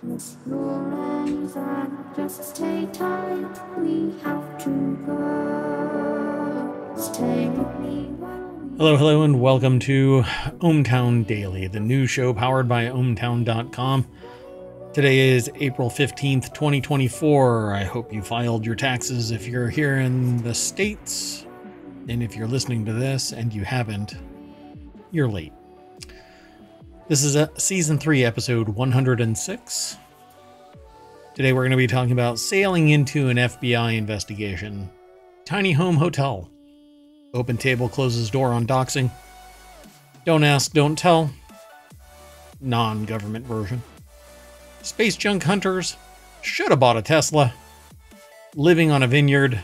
Close your eyes and just stay tight. We have to go. Stay with me while we... Hello, and welcome to ohmTown Daily, the news show powered by ohmTown.com. Today is April 15th, 2024. I hope you filed your taxes if you're here in the States. And if you're listening to this and you haven't, you're late. This is Season 3, Episode 106. Today we're going to be talking about sailing into an FBI investigation, tiny home hotel, OpenTable closes door on doxxing, don't ask, don't tell, non-government version, space junk hunters, shoulda bought a Tesla, living on a vineyard,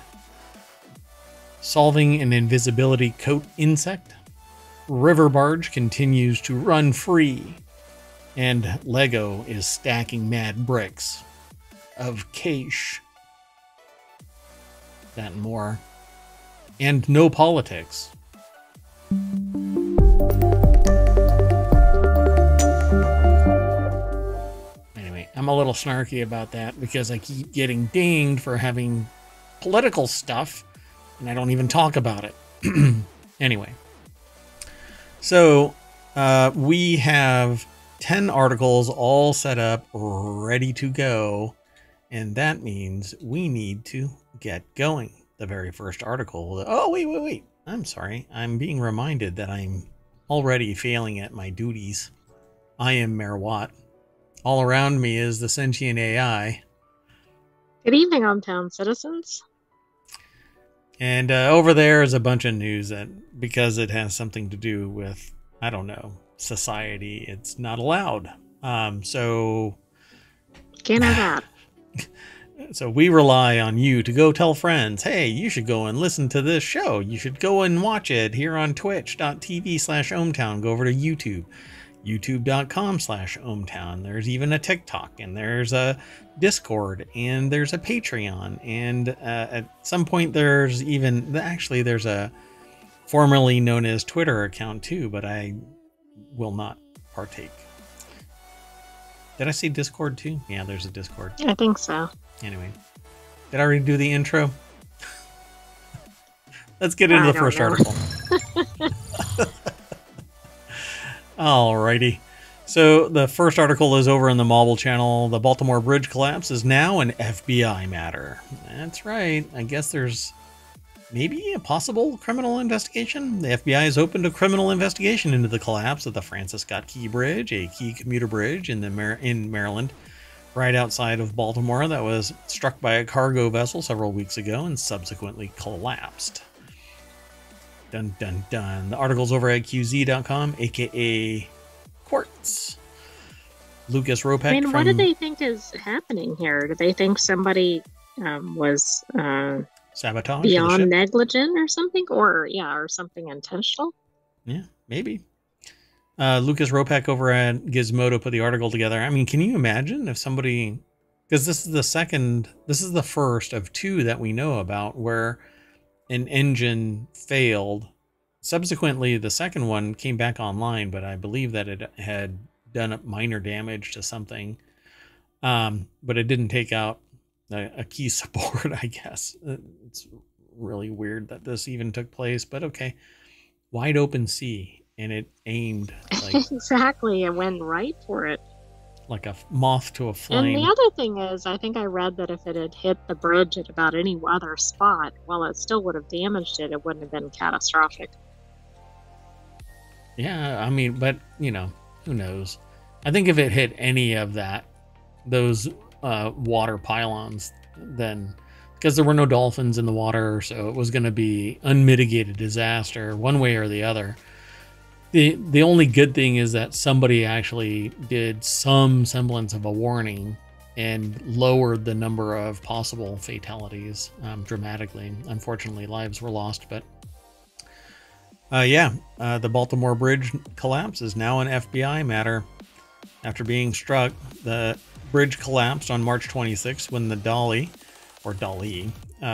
solving an invisibility coat insect, river barge continues to run free, and Lego is stacking mad bricks of cash. That and more. And no politics. Anyway, I'm a little snarky about that because I keep getting dinged for having political stuff and I don't even talk about it. Anyway. So, we have 10 articles all set up, ready to go, and that means we need to get going. The very first article... Oh, wait. I'm sorry. I'm being reminded that I'm already failing at my duties. I am Mayor Watt. All around me is the sentient AI. Good evening, ohmTown citizens. And over there is a bunch of news that, because it has something to do with, I don't know, society, it's not allowed. So Can't have that. So we rely on you to go tell friends, hey, you should go and listen to this show. You should go and watch it here on twitch.tv/ohmTown. Go over to YouTube, youtube.com/ohmTown. There's even a TikTok, and there's a Discord, and there's a Patreon, and at some point there's a formerly known as Twitter account too, but I will not partake. Did I say Discord too? Yeah, there's a Discord. I think so. Anyway, did I already do the intro? Let's get into the first article. Alrighty. So the first article is over in the Mobile channel. The Baltimore Bridge collapse is now an FBI matter. That's right. I guess there's maybe a possible criminal investigation. The FBI has opened a criminal investigation into the collapse of the Francis Scott Key Bridge, a key commuter bridge in Maryland, right outside of Baltimore, that was struck by a cargo vessel several weeks ago and subsequently collapsed. Dun dun dun. The article's over at qz.com, aka Quartz. Lucas Ropek. I mean, what do they think is happening here? Do they think somebody was sabotage beyond negligent or something, or something intentional? Yeah, maybe. Lucas Ropek over at Gizmodo put the article together. I mean, can you imagine if somebody, because this is the first of two that we know about where an engine failed. Subsequently, the second one came back online, but I believe that it had done minor damage to something. But it didn't take out a key support, I guess. It's really weird that this even took place, but okay. Wide open sea, and it aimed like exactly, it went right for it. Like a moth to a flame. And the other thing is, I think I read that if it had hit the bridge at about any other spot, while it still would have damaged it, it wouldn't have been catastrophic. Yeah, I mean, but, who knows? I think if it hit any of those water pylons, then, because there were no dolphins in the water, so it was going to be unmitigated disaster one way or the other. The only good thing is that somebody actually did some semblance of a warning and lowered the number of possible fatalities dramatically. Unfortunately, lives were lost, but the Baltimore Bridge collapse is now an FBI matter. After being struck, the bridge collapsed on March 26th when the Dolly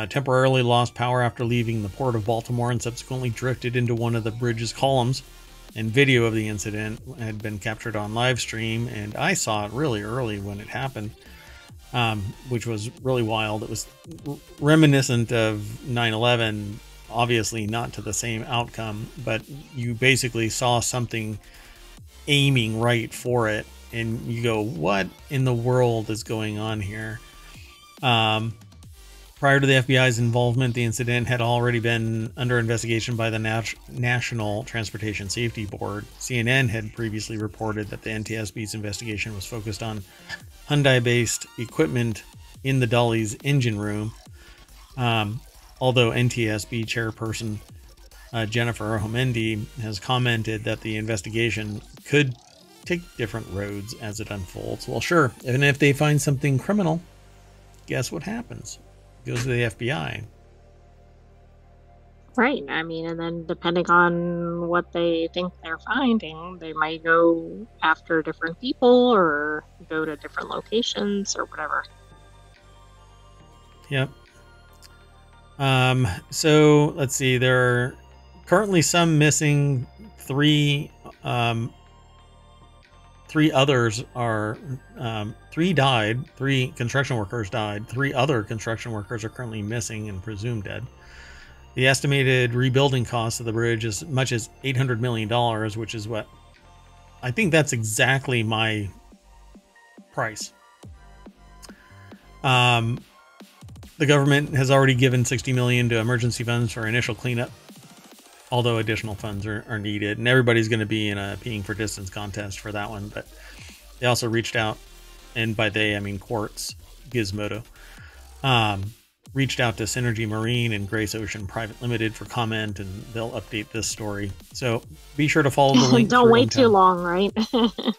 temporarily lost power after leaving the port of Baltimore and subsequently drifted into one of the bridge's columns and video of the incident had been captured on live stream, and I saw it really early when it happened, which was really wild. It was reminiscent of 9/11, obviously not to the same outcome, but you basically saw something aiming right for it, and you go, what in the world is going on here? Prior to the FBI's involvement, the incident had already been under investigation by the National Transportation Safety Board. CNN had previously reported that the NTSB's investigation was focused on Hyundai-based equipment in the Dolly's engine room. Although NTSB chairperson Jennifer Homendy has commented that the investigation could take different roads as it unfolds. Well, sure, and if they find something criminal, guess what happens? It goes to the FBI. Right. I mean, and then depending on what they think they're finding, they might go after different people or go to different locations or whatever. Yep. So let's see. There are currently some missing. Three others are. Three died. 3 construction workers died. 3 other construction workers are currently missing and presumed dead. The estimated rebuilding cost of the bridge is as much as $800 million, which is what I think that's exactly my price. The government has already given $60 million to emergency funds for initial cleanup, although additional funds are needed, and everybody's going to be in a peeing for distance contest for that one. But they also reached out, and by they I mean Quartz Gizmodo, reached out to Synergy Marine and Grace Ocean Private Limited for comment, and they'll update this story. So be sure to follow the link. Don't wait too long, right?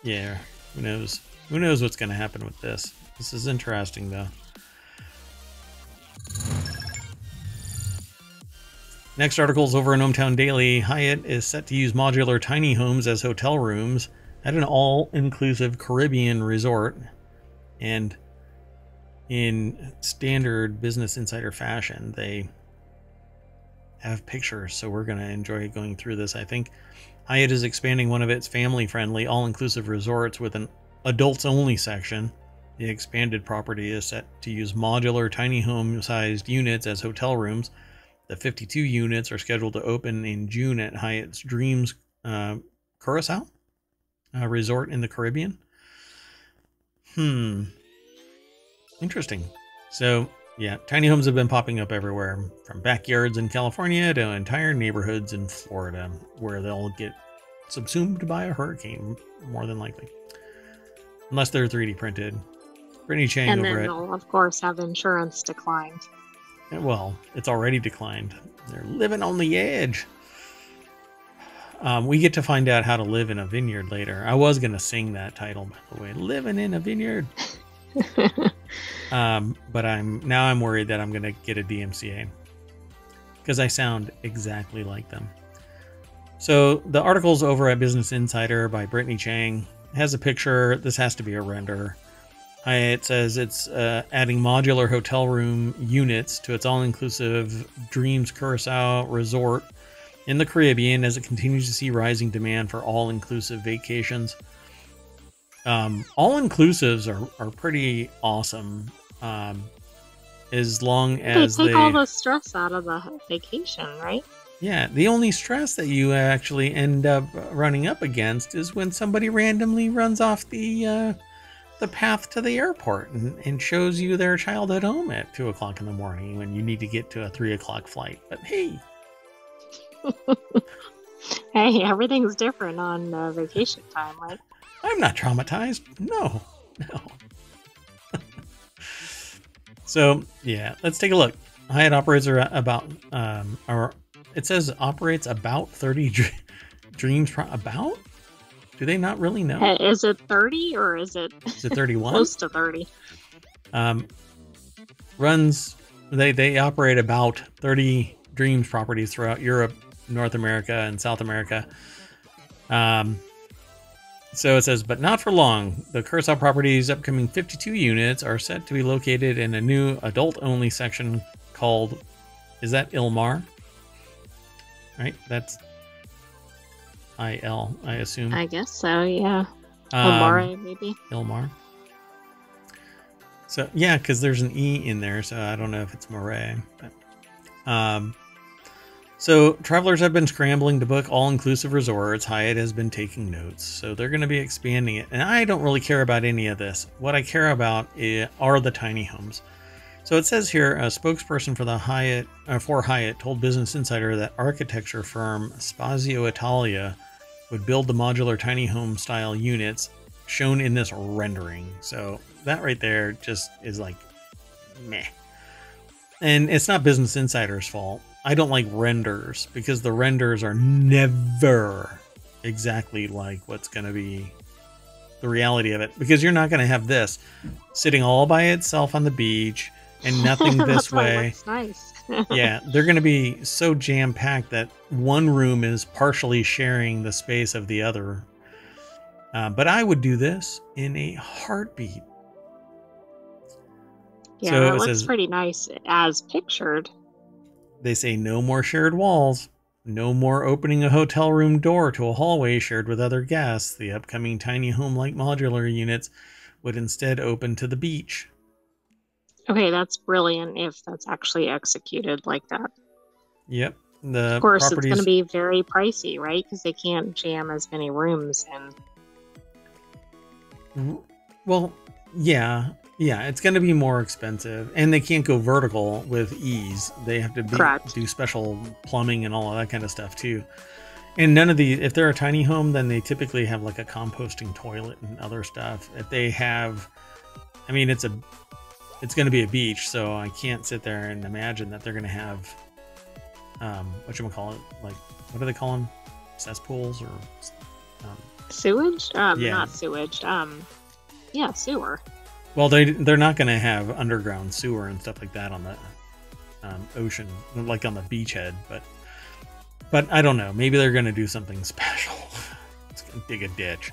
Yeah, who knows? Who knows what's going to happen with this? This is interesting, though. Next article is over in ohmTown Daily. Hyatt is set to use modular tiny homes as hotel rooms at an all-inclusive Caribbean resort. And in standard Business Insider fashion, they have pictures, so we're going to enjoy going through this, I think. Hyatt is expanding one of its family-friendly, all-inclusive resorts with an adults-only section. The expanded property is set to use modular, tiny home-sized units as hotel rooms. The 52 units are scheduled to open in June at Hyatt's Dreams Curacao resort in the Caribbean. Interesting. So, yeah, tiny homes have been popping up everywhere, from backyards in California to entire neighborhoods in Florida, where they'll get subsumed by a hurricane, more than likely. Unless they're 3D printed. Brittany Chang and over then at... they'll, of course, have insurance declined. Well, it's already declined. They're living on the edge. We get to find out how to live in a vineyard later. I was going to sing that title, by the way. Living in a vineyard. But I'm worried that I'm going to get a DMCA. Because I sound exactly like them. So the article's over at Business Insider by Brittany Chang. It has a picture. This has to be a render. It says it's adding modular hotel room units to its all-inclusive Dreams Curacao resort in the Caribbean as it continues to see rising demand for all-inclusive vacations. All-inclusives are pretty awesome, as long as they take all the stress out of the vacation, right? Yeah, the only stress that you actually end up running up against is when somebody randomly runs off the path to the airport and shows you their child at home at 2 o'clock in the morning when you need to get to a 3 o'clock flight. But hey. Hey, everything's different on vacation time, right? I'm not traumatized. No. So, yeah, let's take a look. Hyatt operates about, it says operates about 30 dreams, about? Do they not really know? Hey, is it 30 or is it 31? Close to 30. They operate about 30 Dreams properties throughout Europe, North America, and South America. So it says, but not for long. The Curacao property's upcoming 52 units are set to be located in a new adult-only section called, is that Ilmar? Right? That's I-L, I assume. I guess so, yeah. Omare, maybe. Ilmar. So, yeah, because there's an E in there, so I don't know if it's Moray. But, so, travelers have been scrambling to book all-inclusive resorts. Hyatt has been taking notes, so they're going to be expanding it. And I don't really care about any of this. What I care about are the tiny homes. So it says here, a spokesperson for Hyatt told Business Insider that architecture firm Spazio Italia would build the modular tiny home style units shown in this rendering. So that right there just is like meh. And it's not Business Insider's fault. I don't like renders because the renders are never exactly like what's going to be the reality of it, because you're not going to have this sitting all by itself on the beach and nothing this way. Nice. Yeah, they're going to be so jam-packed that one room is partially sharing the space of the other. But I would do this in a heartbeat. Yeah, so it looks pretty nice as pictured. They say no more shared walls. No more opening a hotel room door to a hallway shared with other guests. The upcoming tiny home-like modular units would instead open to the beach. Okay, that's brilliant if that's actually executed like that. Yep. Of course, it's going to be very pricey, right? Because they can't jam as many rooms in. Well, yeah. Yeah, it's going to be more expensive. And they can't go vertical with ease. They have to do special plumbing and all of that kind of stuff, too. And none of these, if they're a tiny home, then they typically have like a composting toilet and other stuff. If they have, I mean, it's going to be a beach, so I can't sit there and imagine that they're going to have, whatchamacallit, like, what do they call them? Cesspools or... sewage? Yeah. Not sewage. Yeah, sewer. Well, they're not going to have underground sewer and stuff like that on the ocean, like on the beachhead, but I don't know. Maybe they're going to do something special. It's going to dig a ditch.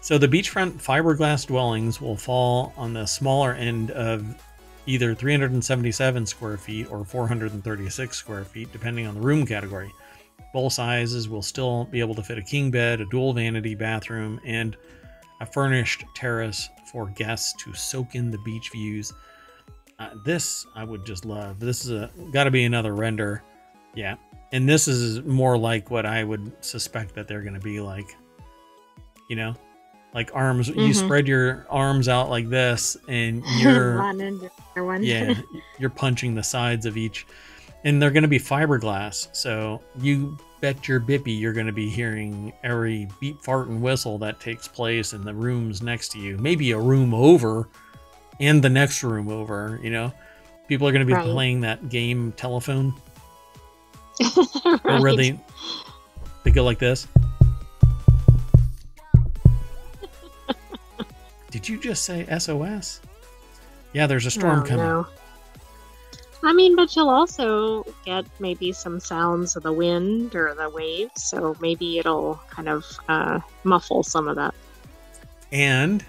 So the beachfront fiberglass dwellings will fall on the smaller end of either 377 square feet or 436 square feet, depending on the room category. Both sizes will still be able to fit a king bed, a dual vanity bathroom, and a furnished terrace for guests to soak in the beach views. This I would just love. This is got to be another render. Yeah. And this is more like what I would suspect that they're going to be like, you know, like arms. Mm-hmm. You spread your arms out like this and you're, yeah, you're punching the sides of each, and they're going to be fiberglass. So you bet your bippy you're going to be hearing every beep, fart, and whistle that takes place in the rooms next to you. Maybe a room over and the next room over, you know. People are going to be playing that game Telephone. Or where they go like this. Did you just say SOS? Yeah, there's a storm coming. No. I mean, but you'll also get maybe some sounds of the wind or the waves, so maybe it'll kind of muffle some of that. And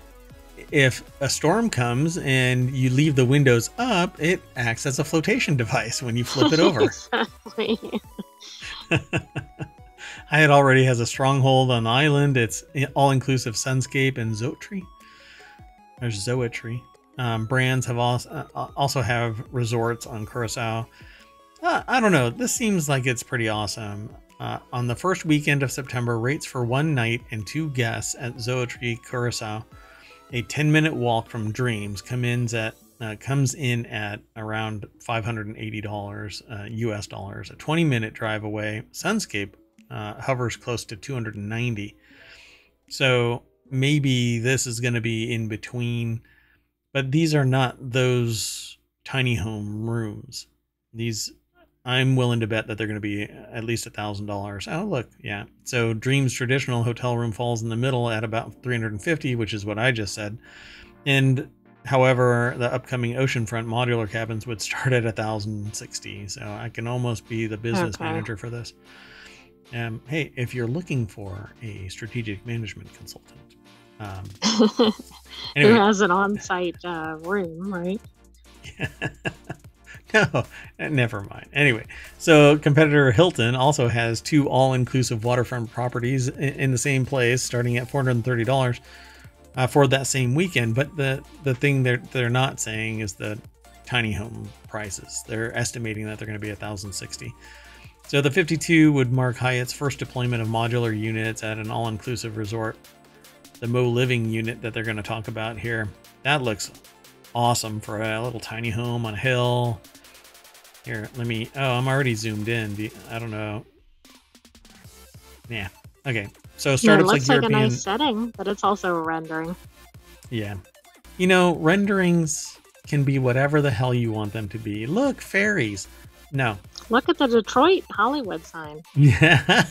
if a storm comes and you leave the windows up, it acts as a flotation device when you flip it over. Exactly. Hyatt already has a stronghold on the island. It's all-inclusive sunscape and zoetry. There's zoetry. Brands have also have resorts on Curacao. I don't know. This seems like it's pretty awesome. On the first weekend of September, rates for one night and 2 guests at Zoetry Curacao, a 10-minute walk from Dreams, comes in at around $580 US dollars. A 20-minute drive away, Sunscape hovers close to $290. So maybe this is going to be in between. But these are not those tiny home rooms. These, I'm willing to bet that they're going to be at least $1,000. Oh, look, yeah. So Dream's traditional hotel room falls in the middle at about $350, which is what I just said. And however, the upcoming oceanfront modular cabins would start at $1,060. So I can almost be the business manager for this. Hey, if you're looking for a strategic management consultant, anyway. Who has an on-site room, right? No, never mind. Anyway, so competitor Hilton also has 2 all-inclusive waterfront properties in the same place, starting at $430 for that same weekend. But the thing they're not saying is the tiny home prices. They're estimating that they're going to be $1,060. So the 52 would mark Hyatt's first deployment of modular units at an all-inclusive resort. The Mo Living unit that they're going to talk about here, that looks awesome for a little tiny home on a hill. Here, let me, oh, I'm already zoomed in. I don't know. Yeah. Okay. So startups looks like like European. a nice setting, but it's also a rendering. Yeah. You know, renderings can be whatever the hell you want them to be. Look, fairies. No. Look at the Detroit Hollywood sign. Yeah.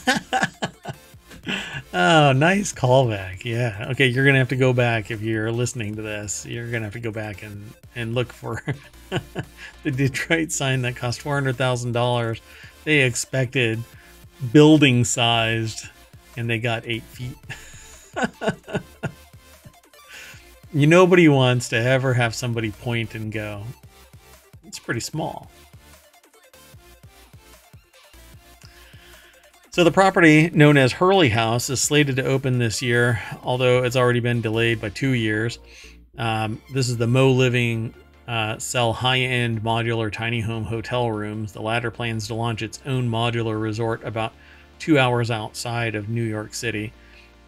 Oh, nice callback. Yeah. Okay, you're gonna have to go back if you're listening to this. You're gonna have to go back and look for the Detroit sign that cost $400,000. They expected building sized, and they got 8 feet. Nobody wants to ever have somebody point and go, it's pretty small. So the property known as Hurley House is slated to open this year, although it's already been delayed by 2 years. This is the Mo Living sell high-end modular tiny home hotel rooms. The latter plans to launch its own modular resort about 2 hours outside of New York City,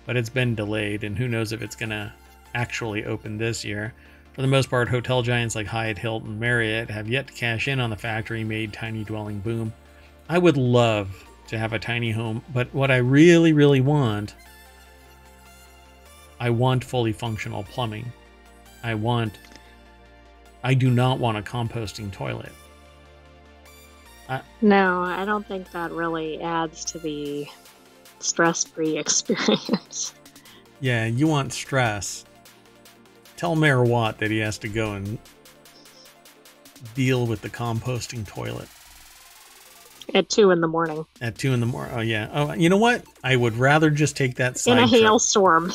but it's been delayed, and who knows if it's going to actually open this year. For the most part, hotel giants like Hyatt, Hilton, Marriott have yet to cash in on the factory-made tiny dwelling boom. I would love to have a tiny home, but what I really, really want, I want fully functional plumbing. I do not want a composting toilet. No, I don't think that really adds to the stress-free experience. Yeah, you want stress. Tell Mayor Watt that he has to go and deal with the composting toilet. At 2 in the morning. At 2 in the morning. Oh, yeah. Oh, you know what? I would rather just take that side in a trip. hailstorm.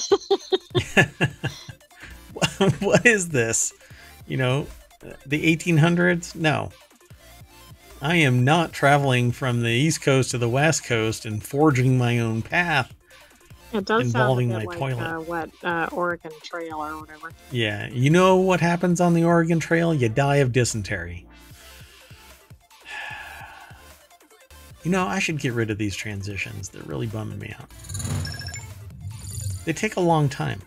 What is this? You know, the 1800s? No. I am not traveling from the East Coast to the West Coast and forging my own path. It does involving sound a my bit toilet. like Oregon Trail or whatever. Yeah. You know what happens on the Oregon Trail? You die of dysentery. You know, I should get rid of these transitions. They're really bumming me out. They take a long time.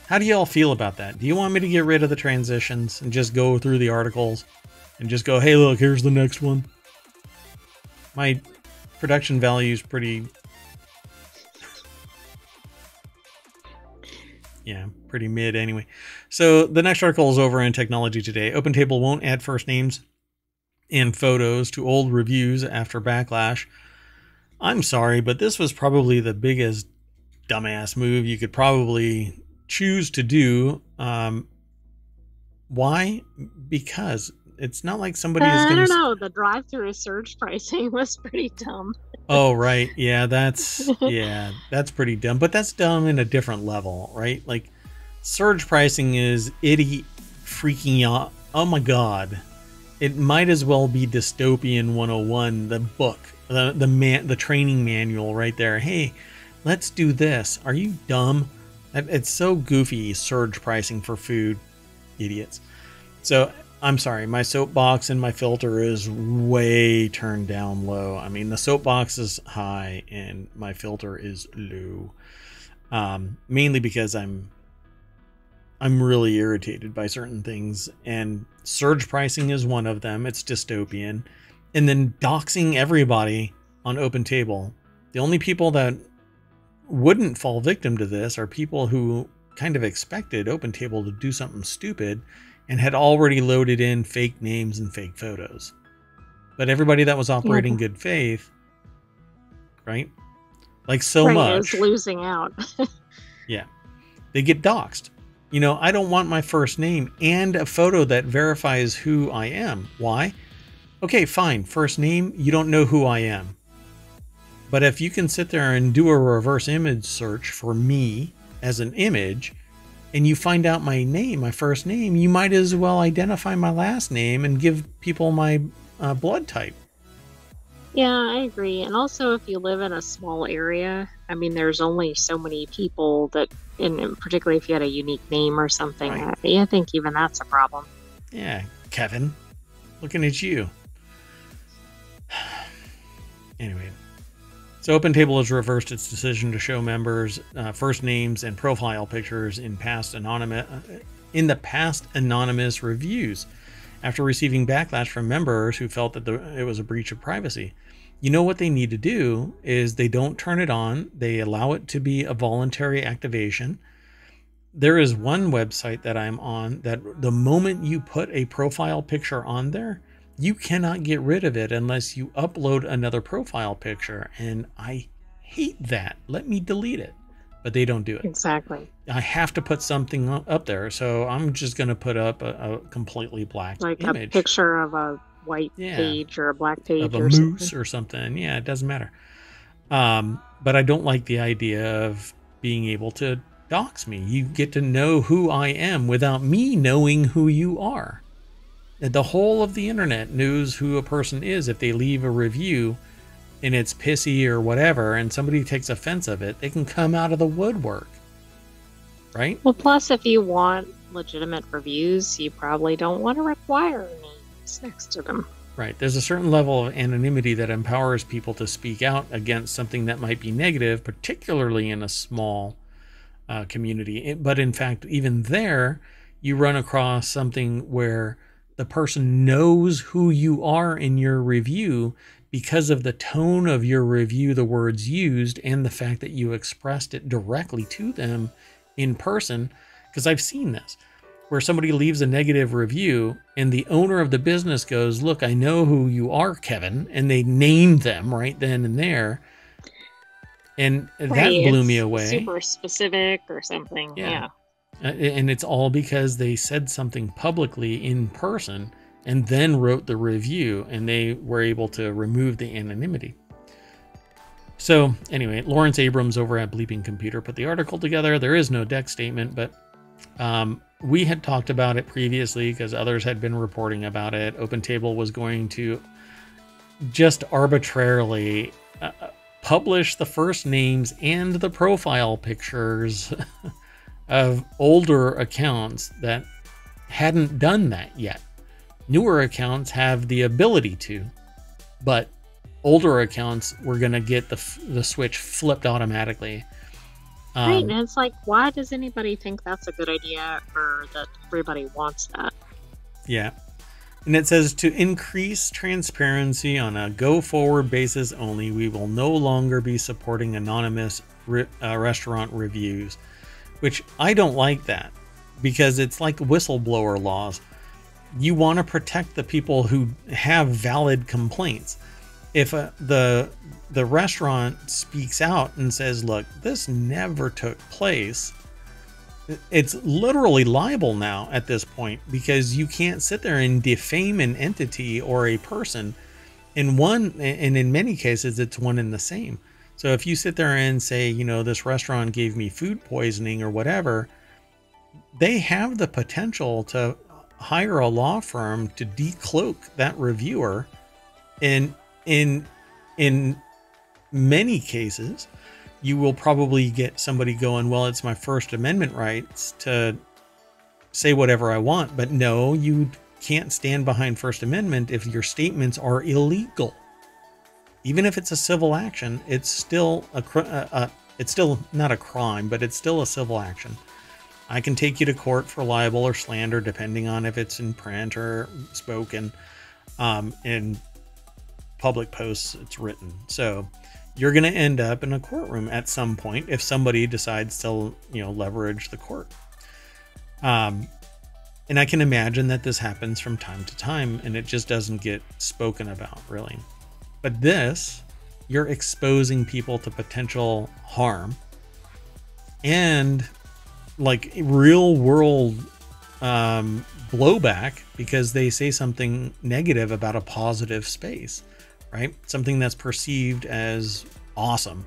How do you all feel about that? Do you want me to get rid of the transitions and just go through the articles and just go, hey, look, here's the next one? My production value is pretty... yeah, pretty mid anyway. So the next article is over in Technology Today. OpenTable won't add first names and photos to old reviews after backlash. I'm sorry, but this was probably the biggest dumbass move you could probably choose to do. Why? Because it's not like somebody is going to... I don't know. The drive-through surge pricing was pretty dumb. Oh, right. Yeah, that's pretty dumb. But that's dumb in a different level, right? Like, surge pricing is idiot freaking out. Oh my God. It might as well be Dystopian 101, the book, the training manual right there. Hey, let's do this. Are you dumb? It's so goofy, surge pricing for food. Idiots. So, I'm sorry, my soapbox and my filter is way turned down low. I mean, the soapbox is high and my filter is low. Mainly because I'm really irritated by certain things, and surge pricing is one of them. It's dystopian. And then doxing everybody on OpenTable. The only people that wouldn't fall victim to this are people who kind of expected OpenTable to do something stupid and had already loaded in fake names and fake photos. But everybody that was operating good faith, right? Like so much. Is losing out. Yeah. They get doxed. You know, I don't want my first name and a photo that verifies who I am. Why? Okay, fine. First name, you don't know who I am. But if you can sit there and do a reverse image search for me as an image and you find out my name, my first name, you might as well identify my last name and give people my blood type. Yeah, I agree. And also, if you live in a small area, I mean, there's only so many people that, and particularly if you had a unique name or something, Right. I think even that's a problem. Yeah, Kevin, looking at you. Anyway, so OpenTable has reversed its decision to show members first names and profile pictures in the past anonymous reviews after receiving backlash from members who felt that it was a breach of privacy. You know what they need to do is they don't turn it on. They allow it to be a voluntary activation. There is one website that I'm on that the moment you put a profile picture on there, you cannot get rid of it unless you upload another profile picture. And I hate that. Let me delete it. But they don't do it. Exactly. I have to put something up there. So I'm just going to put up a completely black Like image. a picture of a white page or a black page of a or moose something. or something. Yeah, it doesn't matter. But I don't like the idea of being able to dox me. You get to know who I am without me knowing who you are. The whole of the internet knows who a person is if they leave a review and it's pissy or whatever and somebody takes offense of it, they can come out of the woodwork. Right? Well, plus, if you want legitimate reviews, you probably don't want to require names next to them. Right. There's a certain level of anonymity that empowers people to speak out against something that might be negative, particularly in a small community. But in fact, even there, you run across something where the person knows who you are in your review because of the tone of your review, the words used, and the fact that you expressed it directly to them in person. Because I've seen this, where somebody leaves a negative review and the owner of the business goes, "Look, I know who you are, Kevin," and they name them right then and there. And that blew me away. Super specific or something. Yeah. And it's all because they said something publicly in person and then wrote the review, and they were able to remove the anonymity. So anyway, Lawrence Abrams over at Bleeping Computer put the article together. There is no deck statement, but we had talked about it previously because others had been reporting about it. OpenTable was going to just arbitrarily publish the first names and the profile pictures of older accounts that hadn't done that yet. Newer accounts have the ability to, but older accounts were going to get the switch flipped automatically. Right, and it's like, why does anybody think that's a good idea or that everybody wants that? Yeah. And it says, to increase transparency on a go-forward basis only, we will no longer be supporting anonymous restaurant reviews, which I don't like that because it's like whistleblower laws. You want to protect the people who have valid complaints. If the restaurant speaks out and says, "Look, this never took place," it's literally liable now at this point, because you can't sit there and defame an entity or a person. And in many cases, it's one and the same. So if you sit there and say, this restaurant gave me food poisoning or whatever, they have the potential to hire a law firm to decloak that reviewer. And in many cases, you will probably get somebody going, "Well, it's my First Amendment rights to say whatever I want." But no, you can't stand behind First Amendment if your statements are illegal. Even if it's a civil action, it's still it's still not a crime, but it's still a civil action. I can take you to court for libel or slander, depending on if it's in print or spoken. In public posts, it's written. So you're going to end up in a courtroom at some point if somebody decides to, leverage the court. And I can imagine that this happens from time to time, and it just doesn't get spoken about, really. But this, you're exposing people to potential harm and like real world blowback because they say something negative about a positive space, right? Something that's perceived as awesome.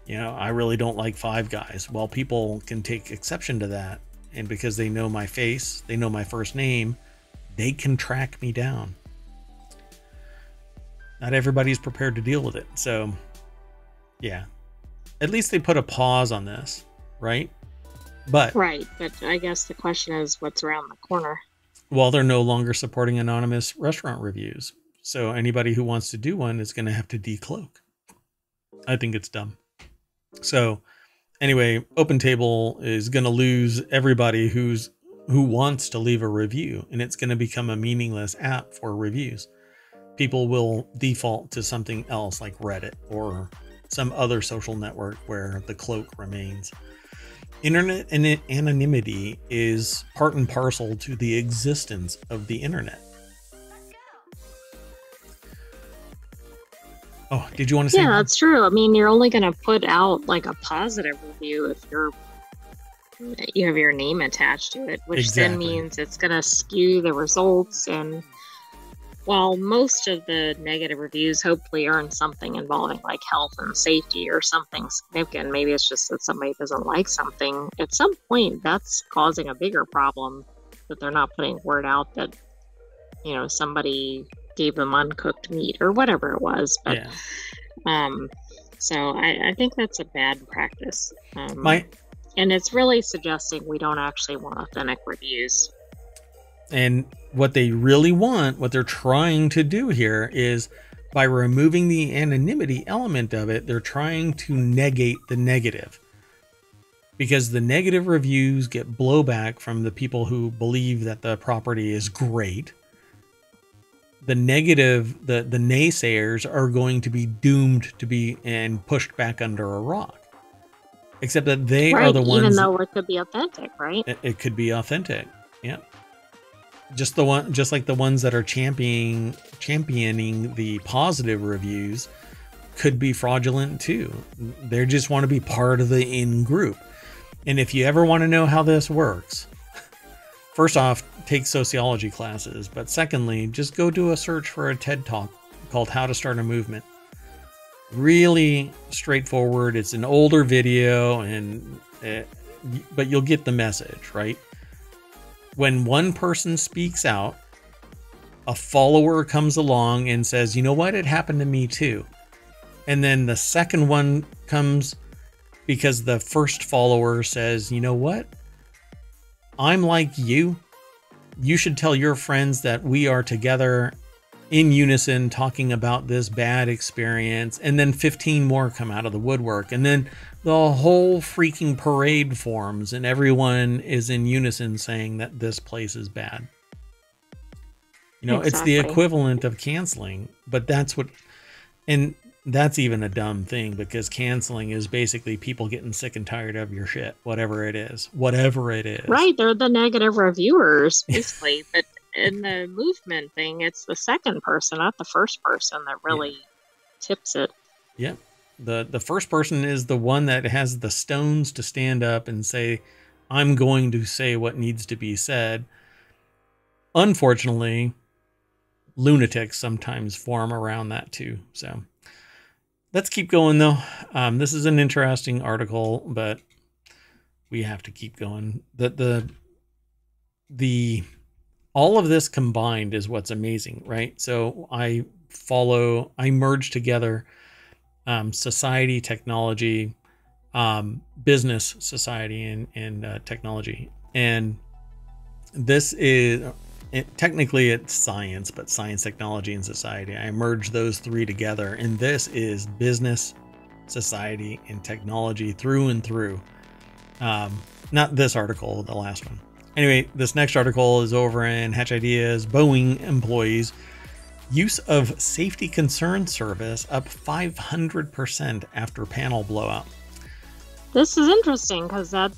I really don't like Five Guys. Well, people can take exception to that And because they know my face, they know my first name, they can track me down. Not everybody's prepared to deal with it. So, yeah. At least they put a pause on this, right? But I guess the question is what's around the corner. Well, they're no longer supporting anonymous restaurant reviews. So anybody who wants to do one is going to have to decloak. I think it's dumb. So anyway, OpenTable is going to lose everybody who wants to leave a review, and it's going to become a meaningless app for reviews. People will default to something else like Reddit or some other social network where the cloak remains. Internet anonymity is part and parcel to the existence of the internet. Oh, did you want to say? Yeah, that's true. I mean, you're only going to put out like a positive review if you have your name attached to it, which then means it's going to skew the results. And while most of the negative reviews hopefully earn something involving like health and safety or something significant, maybe it's just that somebody doesn't like something, at some point that's causing a bigger problem, that they're not putting word out that, you know, somebody gave them uncooked meat or whatever it was. But so I think that's a bad practice. And it's really suggesting we don't actually want authentic reviews. And what they really want, what they're trying to do here is, by removing the anonymity element of it, they're trying to negate the negative. Because the negative reviews get blowback from the people who believe that the property is great. The negative, the naysayers are going to be doomed to be and pushed back under a rock. Except that they are the ones... Even though it could be authentic, right? It could be authentic, yeah. Just like the ones that are championing the positive reviews could be fraudulent too. They just want to be part of the in group. And if you ever want to know how this works, first off, take sociology classes. But secondly, just go do a search for a TED Talk called How to Start a Movement. Really straightforward. It's an older video, but you'll get the message, right? When one person speaks out, a follower comes along and says, you know what? It happened to me too. And then the second one comes because the first follower says, you know what? I'm like you. You should tell your friends that we are together in unison talking about this bad experience. And then 15 more come out of the woodwork. And then the whole freaking parade forms and everyone is in unison saying that this place is bad. You know, It's the equivalent of canceling, but that's what, and that's even a dumb thing, because canceling is basically people getting sick and tired of your shit, whatever it is. Right. They're the negative reviewers, basically. But in the movement thing, it's the second person, not the first person, that really tips it. Yep. The first person is the one that has the stones to stand up and say, I'm going to say what needs to be said. Unfortunately, lunatics sometimes form around that too. So let's keep going though. This is an interesting article, but we have to keep going. All of this combined is what's amazing, right? So I merge together society, technology, business, society, and technology. And this is, technically it's science, but science, technology, and society. I merge those three together, and this is business, society, and technology through and through. Not this article, the last one. Anyway, this next article is over in Hatch Ideas. Boeing employees use of safety concern service up 500% after panel blowout. This is interesting because that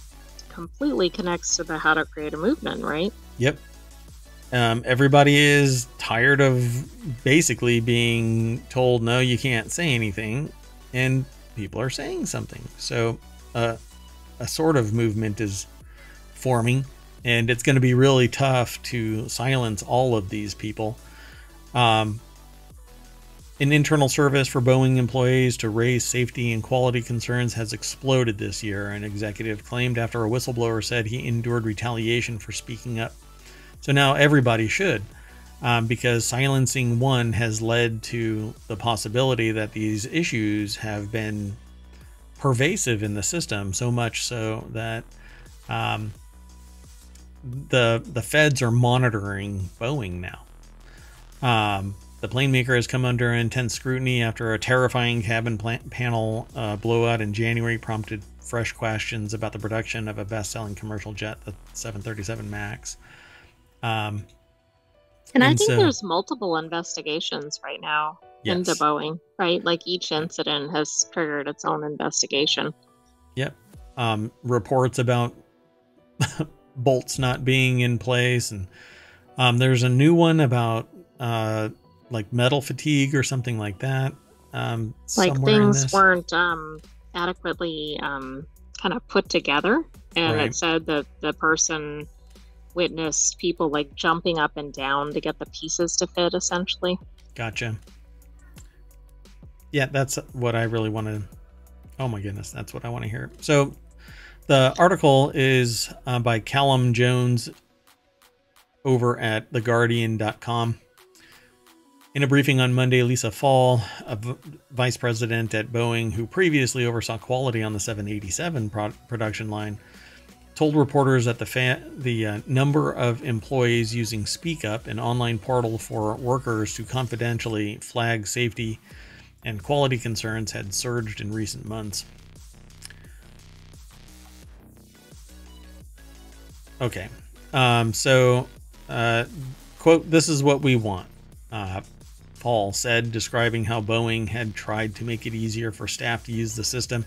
completely connects to the how to create a movement, right? Yep. Everybody is tired of basically being told, no, you can't say anything. And people are saying something. So a sort of movement is forming. And it's going to be really tough to silence all of these people. An internal service for Boeing employees to raise safety and quality concerns has exploded this year, an executive claimed after a whistleblower said he endured retaliation for speaking up. So now everybody should, because silencing one has led to the possibility that these issues have been pervasive in the system, so much so that the feds are monitoring Boeing now. The plane maker has come under intense scrutiny after a terrifying cabin panel blowout in January prompted fresh questions about the production of a best-selling commercial jet, the 737 MAX. And I think there's multiple investigations right now into Boeing, right? Like each incident has triggered its own investigation. Yep. Reports about bolts not being in place, and there's a new one about like metal fatigue or something like that. Like things weren't adequately kind of put together, and it said that the person witnessed people like jumping up and down to get the pieces to fit, essentially. Gotcha. Yeah, that's what I really want to. Oh my goodness, that's what I want to hear. So the article is by Callum Jones over at theguardian.com. In a briefing on Monday, Lisa Fall, a vice president at Boeing who previously oversaw quality on the 787 production line, told reporters that the number of employees using Speak Up, an online portal for workers to confidentially flag safety and quality concerns, had surged in recent months. Okay, quote, "This is what we want," Fall said, describing how Boeing had tried to make it easier for staff to use the system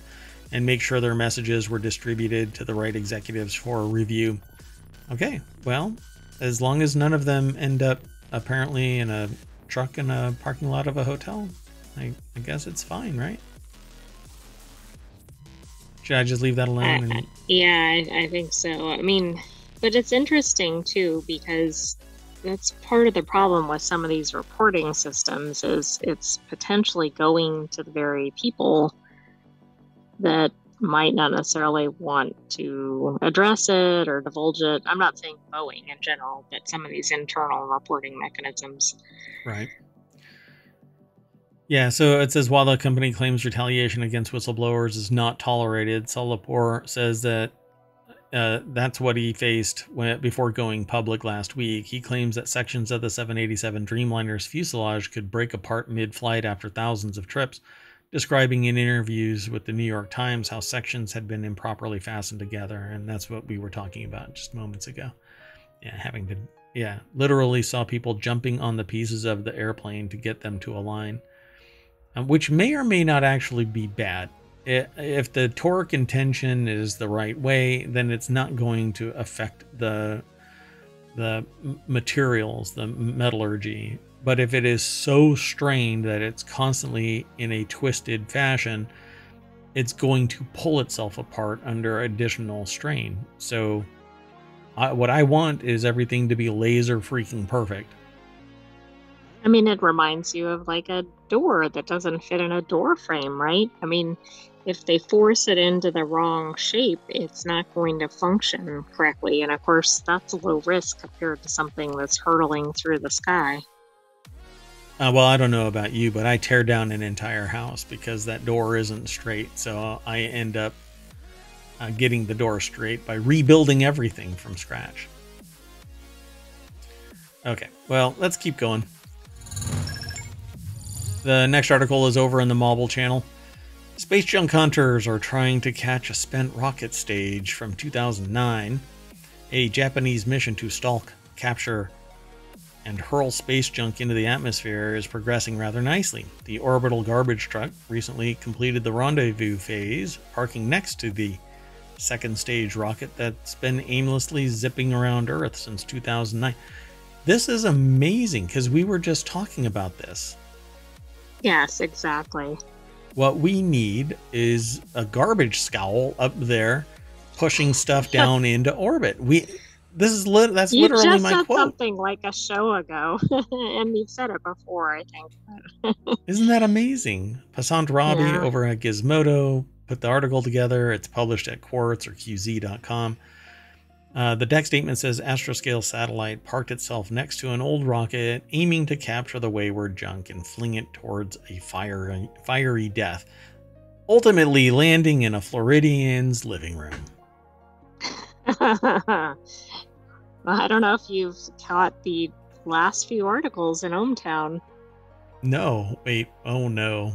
and make sure their messages were distributed to the right executives for review. Okay, well, as long as none of them end up apparently in a truck in a parking lot of a hotel, I guess it's fine, right? Should I just leave that alone? Yeah, I think so. I mean, but it's interesting too, because that's part of the problem with some of these reporting systems is it's potentially going to the very people that might not necessarily want to address it or divulge it. I'm not saying Boeing in general, but some of these internal reporting mechanisms. Right. Yeah, so it says, while the company claims retaliation against whistleblowers is not tolerated, Salapur says that that's what he faced before going public last week. He claims that sections of the 787 Dreamliner's fuselage could break apart mid-flight after thousands of trips, describing in interviews with the New York Times how sections had been improperly fastened together. And that's what we were talking about just moments ago. Yeah, literally saw people jumping on the pieces of the airplane to get them to align, which may or may not actually be bad. If the torque and tension is the right way, then it's not going to affect the materials, the metallurgy. But if it is so strained that it's constantly in a twisted fashion, it's going to pull itself apart under additional strain. So what I want is everything to be laser freaking perfect. I mean, it reminds you of like a door that doesn't fit in a door frame, right? I mean, if they force it into the wrong shape, it's not going to function correctly. And of course, that's a low risk compared to something that's hurtling through the sky. Well, I don't know about you, but I tear down an entire house because that door isn't straight. So I end up getting the door straight by rebuilding everything from scratch. Okay, well, let's keep going. The next article is over in the Mobile channel. Space junk hunters are trying to catch a spent rocket stage from 2009. A Japanese mission to stalk, capture, and hurl space junk into the atmosphere is progressing rather nicely. The orbital garbage truck recently completed the rendezvous phase, parking next to the second stage rocket that's been aimlessly zipping around Earth since 2009. This is amazing because we were just talking about this. Yes, exactly. What we need is a garbage scowl up there pushing stuff down into orbit. That's You literally just my said quote. something like a show ago, and you've said it before, I think. Isn't that amazing? Passant Rabi Yeah. over at Gizmodo put the article together. It's published at Quartz or QZ.com. The deck statement says Astroscale satellite parked itself next to an old rocket, aiming to capture the wayward junk and fling it towards a fiery death, ultimately landing in a Floridian's living room. I don't know if you've caught the last few articles in ohmTown. No, wait, oh no.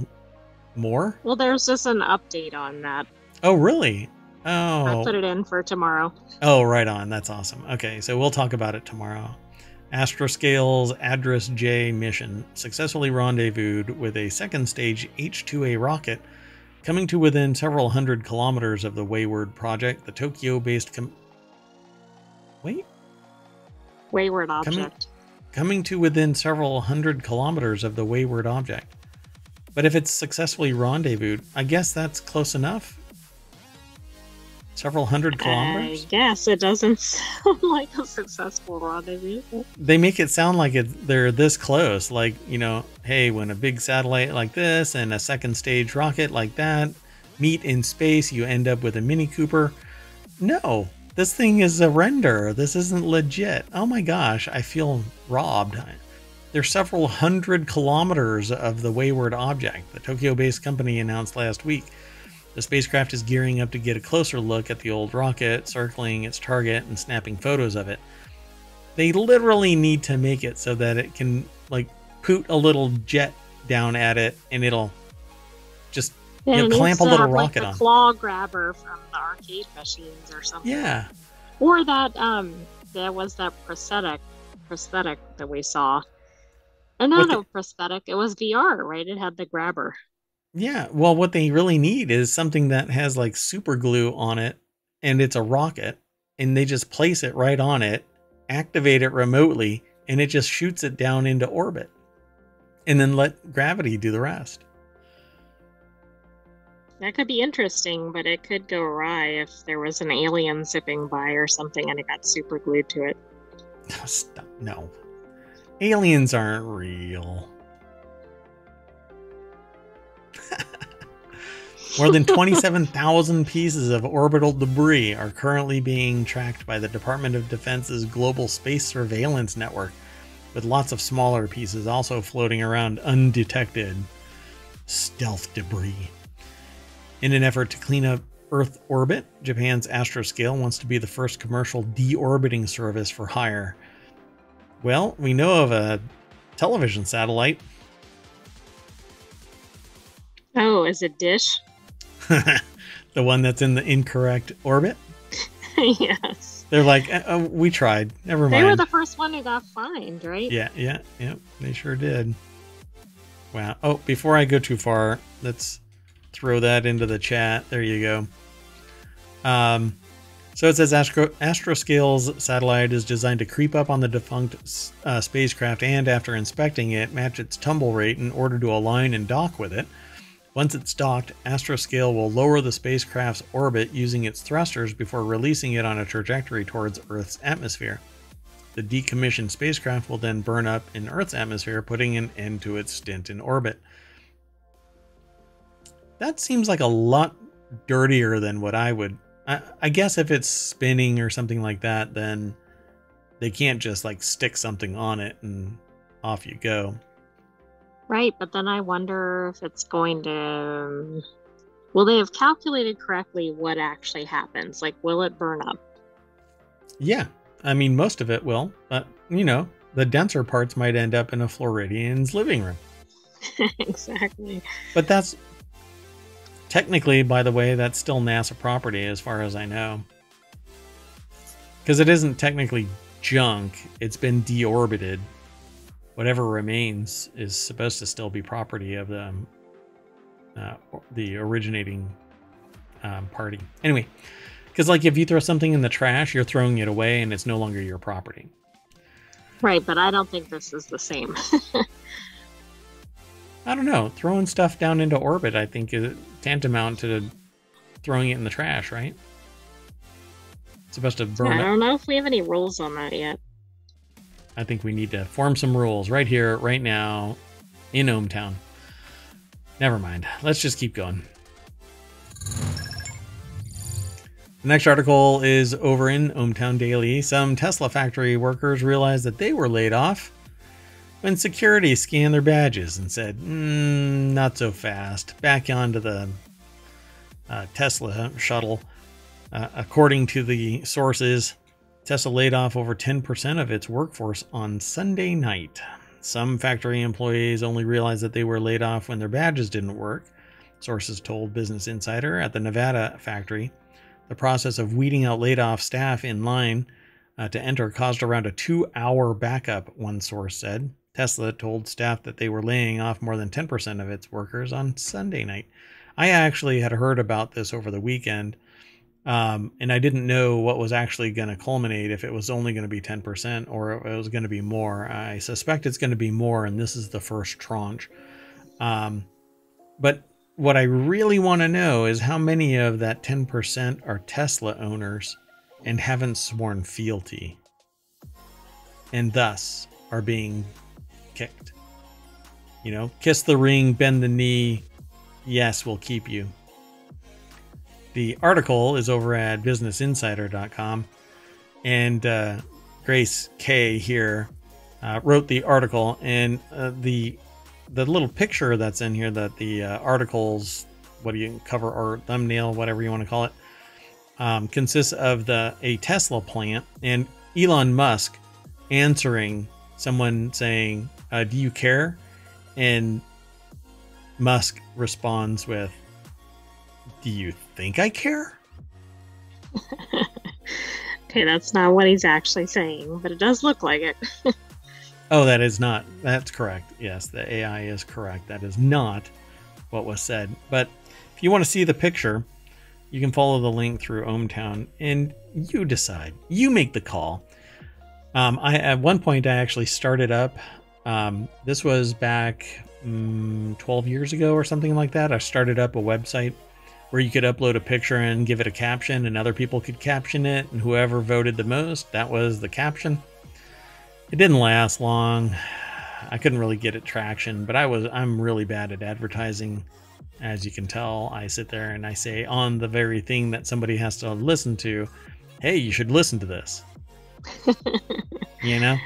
More? Well, there's just an update on that. Oh, really? Oh. I put it in for tomorrow. Oh, right on. That's awesome. Okay, so we'll talk about it tomorrow. Astroscale's Address J mission successfully rendezvoused with a second stage H-2A rocket coming to within several hundred kilometers of the Wayward project. The Tokyo-based Wayward object. Coming to within several hundred kilometers of the Wayward object. But if it's successfully rendezvoused, I guess that's close enough. Several hundred kilometers? I guess it doesn't sound like a successful rendezvous. They make it sound like they're this close. Like, you know, hey, when a big satellite like this and a second stage rocket like that meet in space, you end up with a Mini Cooper. No, this thing is a render. This isn't legit. Oh my gosh, I feel robbed. There's several hundred kilometers of the Wayward object, the Tokyo-based company announced last week. The spacecraft is gearing up to get a closer look at the old rocket, circling its target and snapping photos of it. They literally need to make it so that it can, like, poot a little jet down at it and it'll just clamp a little rocket on. Like the claw grabber from the arcade machines or something. Yeah. Or that there was that prosthetic that we saw. And not a prosthetic, it was VR, right? It had the grabber. Yeah, well, what they really need is something that has like super glue on it, and it's a rocket, and they just place it right on it, activate it remotely, and it just shoots it down into orbit, and then let gravity do the rest. That could be interesting, but it could go awry if there was an alien zipping by or something and it got super glued to it. Stop. No. Aliens aren't real. More than 27,000 pieces of orbital debris are currently being tracked by the Department of Defense's Global Space Surveillance Network, with lots of smaller pieces also floating around undetected. Stealth debris. In an effort to clean up Earth orbit, Japan's Astroscale wants to be the first commercial deorbiting service for hire. Well, we know of a television satellite. Oh, is it Dish? The one that's in the incorrect orbit? Yes. They're like, we tried. Never mind. They were the first one who got fined, right? Yeah. They sure did. Wow. Oh, before I go too far, let's throw that into the chat. There you go. So it says Astroscale's satellite is designed to creep up on the defunct spacecraft and, after inspecting it, match its tumble rate in order to align and dock with it. Once it's docked, Astroscale will lower the spacecraft's orbit using its thrusters before releasing it on a trajectory towards Earth's atmosphere. The decommissioned spacecraft will then burn up in Earth's atmosphere, putting an end to its stint in orbit. That seems like a lot dirtier than what I would... I guess if it's spinning or something like that, then they can't just like stick something on it and off you go. Right, but then I wonder if it's going to... Will they have calculated correctly what actually happens? Like, will it burn up? Yeah, I mean, most of it will. But, you know, the denser parts might end up in a Floridian's living room. Exactly. But that's... Technically, by the way, that's still NASA property as far as I know. Because it isn't technically junk. It's been deorbited. Whatever remains is supposed to still be property of the originating party. Anyway, because like if you throw something in the trash, you're throwing it away and it's no longer your property. Right, but I don't think this is the same. I don't know. Throwing stuff down into orbit, I think, is tantamount to throwing it in the trash, right? supposed to burn I it. don't know if we have any rules on that yet. I think we need to form some rules right here, right now, in ohmTown. Never mind. Let's just keep going. The next article is over in ohmTown Daily. Some Tesla factory workers realized that they were laid off when security scanned their badges and said, not so fast. Back onto the Tesla shuttle. According to the sources, Tesla laid off over 10% of its workforce on Sunday night. Some factory employees only realized that they were laid off when their badges didn't work, sources told Business Insider. At the Nevada factory, the process of weeding out laid-off staff in line to enter caused around a 2-hour backup, one source said. Tesla told staff that they were laying off more than 10% of its workers on Sunday night. I actually had heard about this over the weekend, and I didn't know what was actually going to culminate, if it was only going to be 10% or if it was going to be more. I suspect it's going to be more, and this is the first tranche. But what I really want to know is how many of that 10% are Tesla owners and haven't sworn fealty, and thus are being kicked. You know, kiss the ring, bend the knee. Yes, we'll keep you. The article is over at businessinsider.com, and Grace K here wrote the article, and the little picture that's in here, that the article's, what do you cover art, thumbnail, whatever you want to call it, consists of a Tesla plant and Elon Musk answering someone saying, do you care? And Musk responds with, do you think I care? Okay, that's not what he's actually saying, but it does look like it. Oh, that is not. That's correct. Yes, the AI is correct. That is not what was said. But if you want to see the picture, you can follow the link through ohmTown, and you decide. You make the call. At one point, I actually started up. This was back 12 years ago or something like that. I started up a website where you could upload a picture and give it a caption, and other people could caption it, and whoever voted the most, that was the caption. It didn't last long. I couldn't really get it traction, but I'm really bad at advertising. As you can tell, I sit there and I say on the very thing that somebody has to listen to, hey, you should listen to this. You know?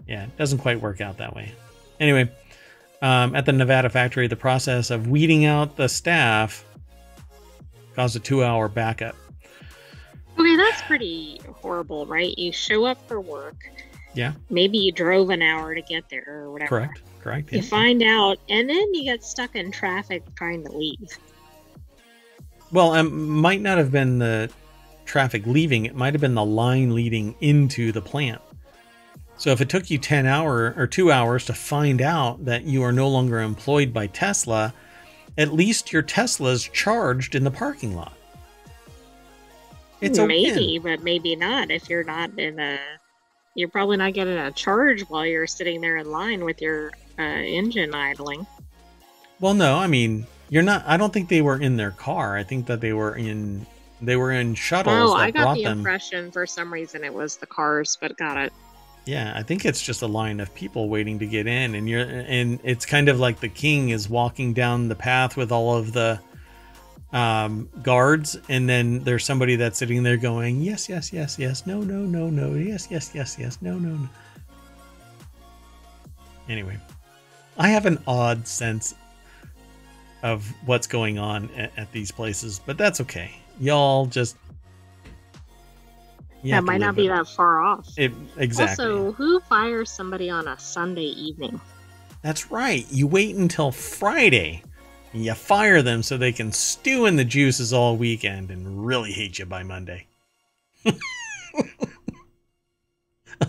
Yeah, it doesn't quite work out that way. Anyway, at the Nevada factory, the process of weeding out the staff caused a 2-hour backup. Okay, that's pretty horrible, right? You show up for work. Yeah. Maybe you drove an hour to get there or whatever. Correct. You find out, and then you get stuck in traffic trying to leave. Well, it might not have been the traffic leaving. It might have been the line leading into the plant. So if it took you 10 hours or 2 hours to find out that you are no longer employed by Tesla, at least your Tesla's charged in the parking lot. It's maybe, but maybe not. If you're not you're probably not getting a charge while you're sitting there in line with your engine idling. Well, no, I mean, you're not. I don't think they were in their car. I think that they were in shuttles. Oh, that I got brought the them. impression for some reason it was the cars, but got it. Yeah, I think it's just a line of people waiting to get in, and it's kind of like the king is walking down the path with all of the guards, and then there's somebody that's sitting there going, yes, yes, yes, yes, no, no, no, no, yes, yes, yes, yes, no, no, no. Anyway, I have an odd sense of what's going on at these places, but that's okay. Y'all just... That might not be that far off. Exactly. Also, who fires somebody on a Sunday evening? That's right. You wait until Friday. And you fire them so they can stew in the juices all weekend and really hate you by Monday.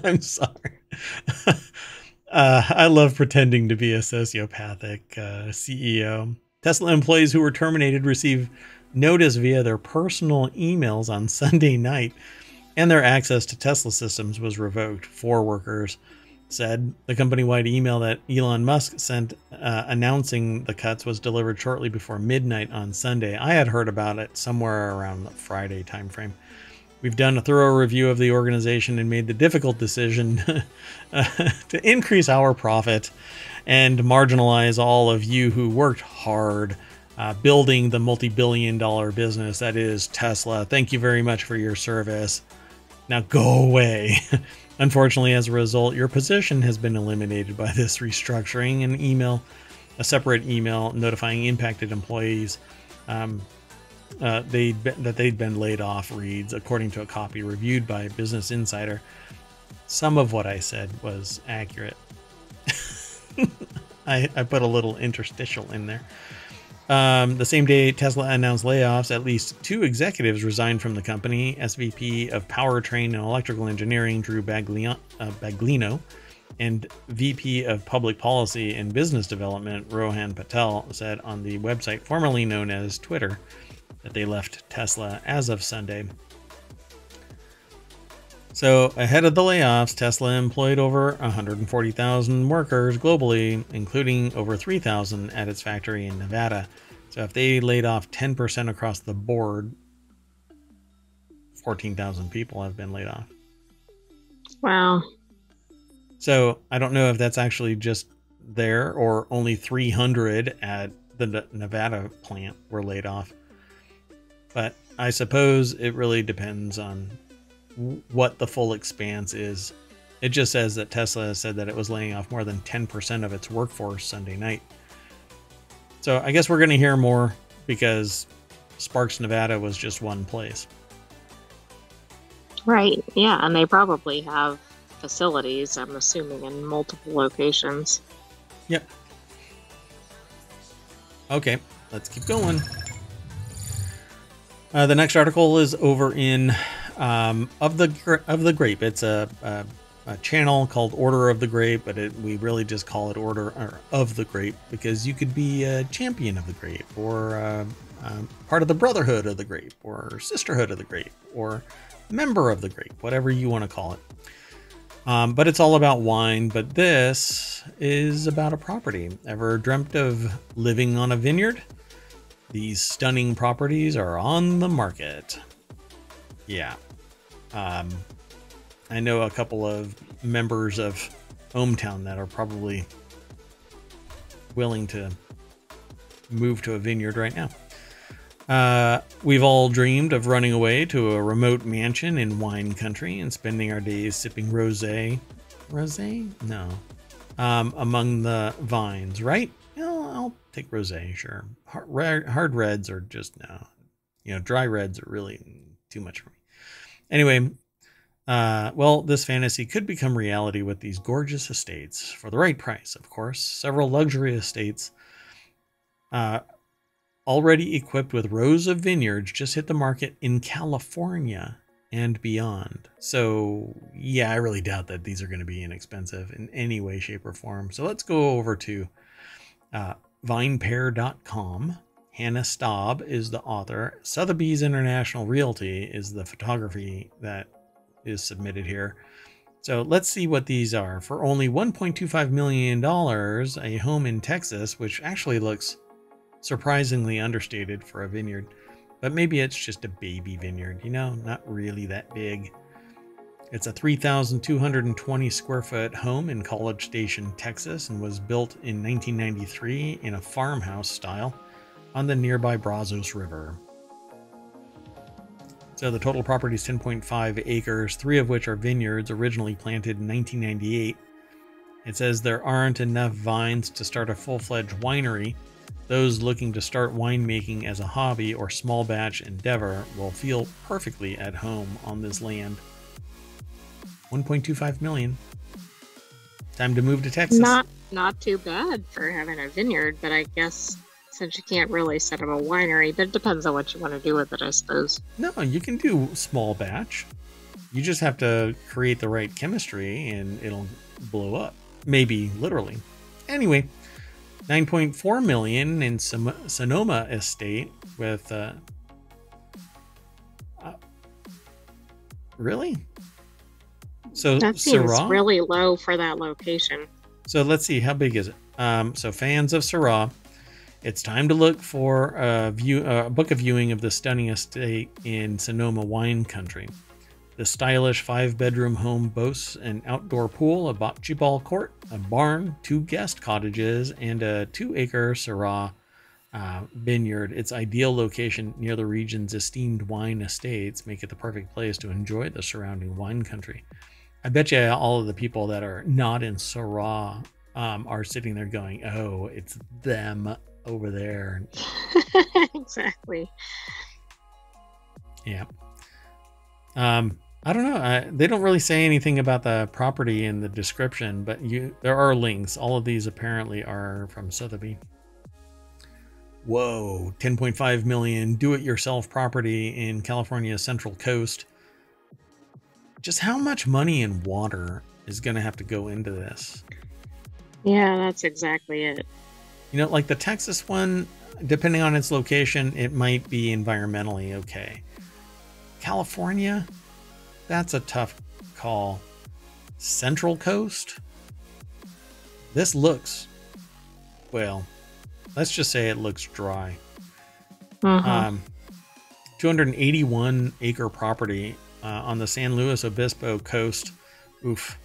I'm sorry. I love pretending to be a sociopathic CEO. Tesla employees who were terminated received notice via their personal emails on Sunday night, and their access to Tesla systems was revoked. 4 workers said the company-wide email that Elon Musk sent announcing the cuts was delivered shortly before midnight on Sunday. I had heard about it somewhere around the Friday timeframe. We've done a thorough review of the organization and made the difficult decision to increase our profit and marginalize all of you who worked hard building the multi-billion-dollar business that is Tesla. Thank you very much for your service. Now go away. Unfortunately, as a result, your position has been eliminated by this restructuring. A separate email notifying impacted employees that they'd been laid off reads, according to a copy reviewed by Business Insider. Some of what I said was accurate. I put a little interstitial in there. The same day Tesla announced layoffs, at least 2 executives resigned from the company. SVP of Powertrain and Electrical Engineering, Drew Baglino, and VP of Public Policy and Business Development, Rohan Patel, said on the website formerly known as Twitter that they left Tesla as of Sunday. So, ahead of the layoffs, Tesla employed over 140,000 workers globally, including over 3,000 at its factory in Nevada. So, if they laid off 10% across the board, 14,000 people have been laid off. Wow. So, I don't know if that's actually just there or only 300 at the Nevada plant were laid off. But I suppose it really depends on what the full expanse is. It just says that Tesla has said that it was laying off more than 10% of its workforce Sunday night. So I guess we're going to hear more because Sparks, Nevada was just one place. Right. Yeah. And they probably have facilities, I'm assuming, in multiple locations. Yep. Okay, let's keep going. The next article is over in of the Grape. It's a channel called Order of the Grape, but we really just call it Order of the Grape because you could be a champion of the grape, or part of the Brotherhood of the Grape, or Sisterhood of the Grape, or member of the grape, whatever you want to call it. But it's all about wine. But this is about a property. Ever dreamt of living on a vineyard? These stunning properties are on the market. Yeah. I know a couple of members of ohmTown that are probably willing to move to a vineyard right now. We've all dreamed of running away to a remote mansion in wine country and spending our days sipping rosé. Rosé? No. Among the vines, right? I'll take rosé, sure. Hard reds are just no. You know, dry reds are really too much for me. Anyway, well, this fantasy could become reality with these gorgeous estates for the right price, of course. Several luxury estates already equipped with rows of vineyards just hit the market in California and beyond. So, yeah, I really doubt that these are going to be inexpensive in any way, shape, or form. So let's go over to vinepair.com. Hannah Staub is the author. Sotheby's International Realty is the photography that is submitted here. So let's see what these are. For only $1.25 million, a home in Texas, which actually looks surprisingly understated for a vineyard, but maybe it's just a baby vineyard, you know, not really that big. It's a 3,220 square foot home in College Station, Texas, and was built in 1993 in a farmhouse style on the nearby Brazos River. So the total property is 10.5 acres, 3 of which are vineyards originally planted in 1998. It says there aren't enough vines to start a full-fledged winery. Those looking to start winemaking as a hobby or small batch endeavor will feel perfectly at home on this land. 1.25 million. Time to move to Texas. Not too bad for having a vineyard, but I guess since you can't really set up a winery, but it depends on what you want to do with it, I suppose. No, you can do small batch. You just have to create the right chemistry and it'll blow up. Maybe literally. Anyway, 9.4 million in Sonoma Estate with really? So that seems Syrah? Really low for that location. So let's see, how big is it? So fans of Syrah, it's time to look for a book of viewing of the stunning estate in Sonoma wine country. The stylish 5-bedroom home boasts an outdoor pool, a bocce ball court, a barn, 2 guest cottages, and a 2-acre Syrah vineyard. Its ideal location near the region's esteemed wine estates make it the perfect place to enjoy the surrounding wine country. I bet you all of the people that are not in Syrah are sitting there going, oh, it's them over there. Exactly. Yeah. I don't know. They don't really say anything about the property in the description, but there are links. All of these apparently are from Sotheby. Whoa, 10.5 million do-it-yourself property in California's Central Coast. Just how much money and water is going to have to go into this? Yeah, that's exactly it. You know, like the Texas one, depending on its location, it might be environmentally okay. California, that's a tough call. Central Coast? This looks, well, let's just say it looks dry. 281 acre property on the San Luis Obispo coast. Oof.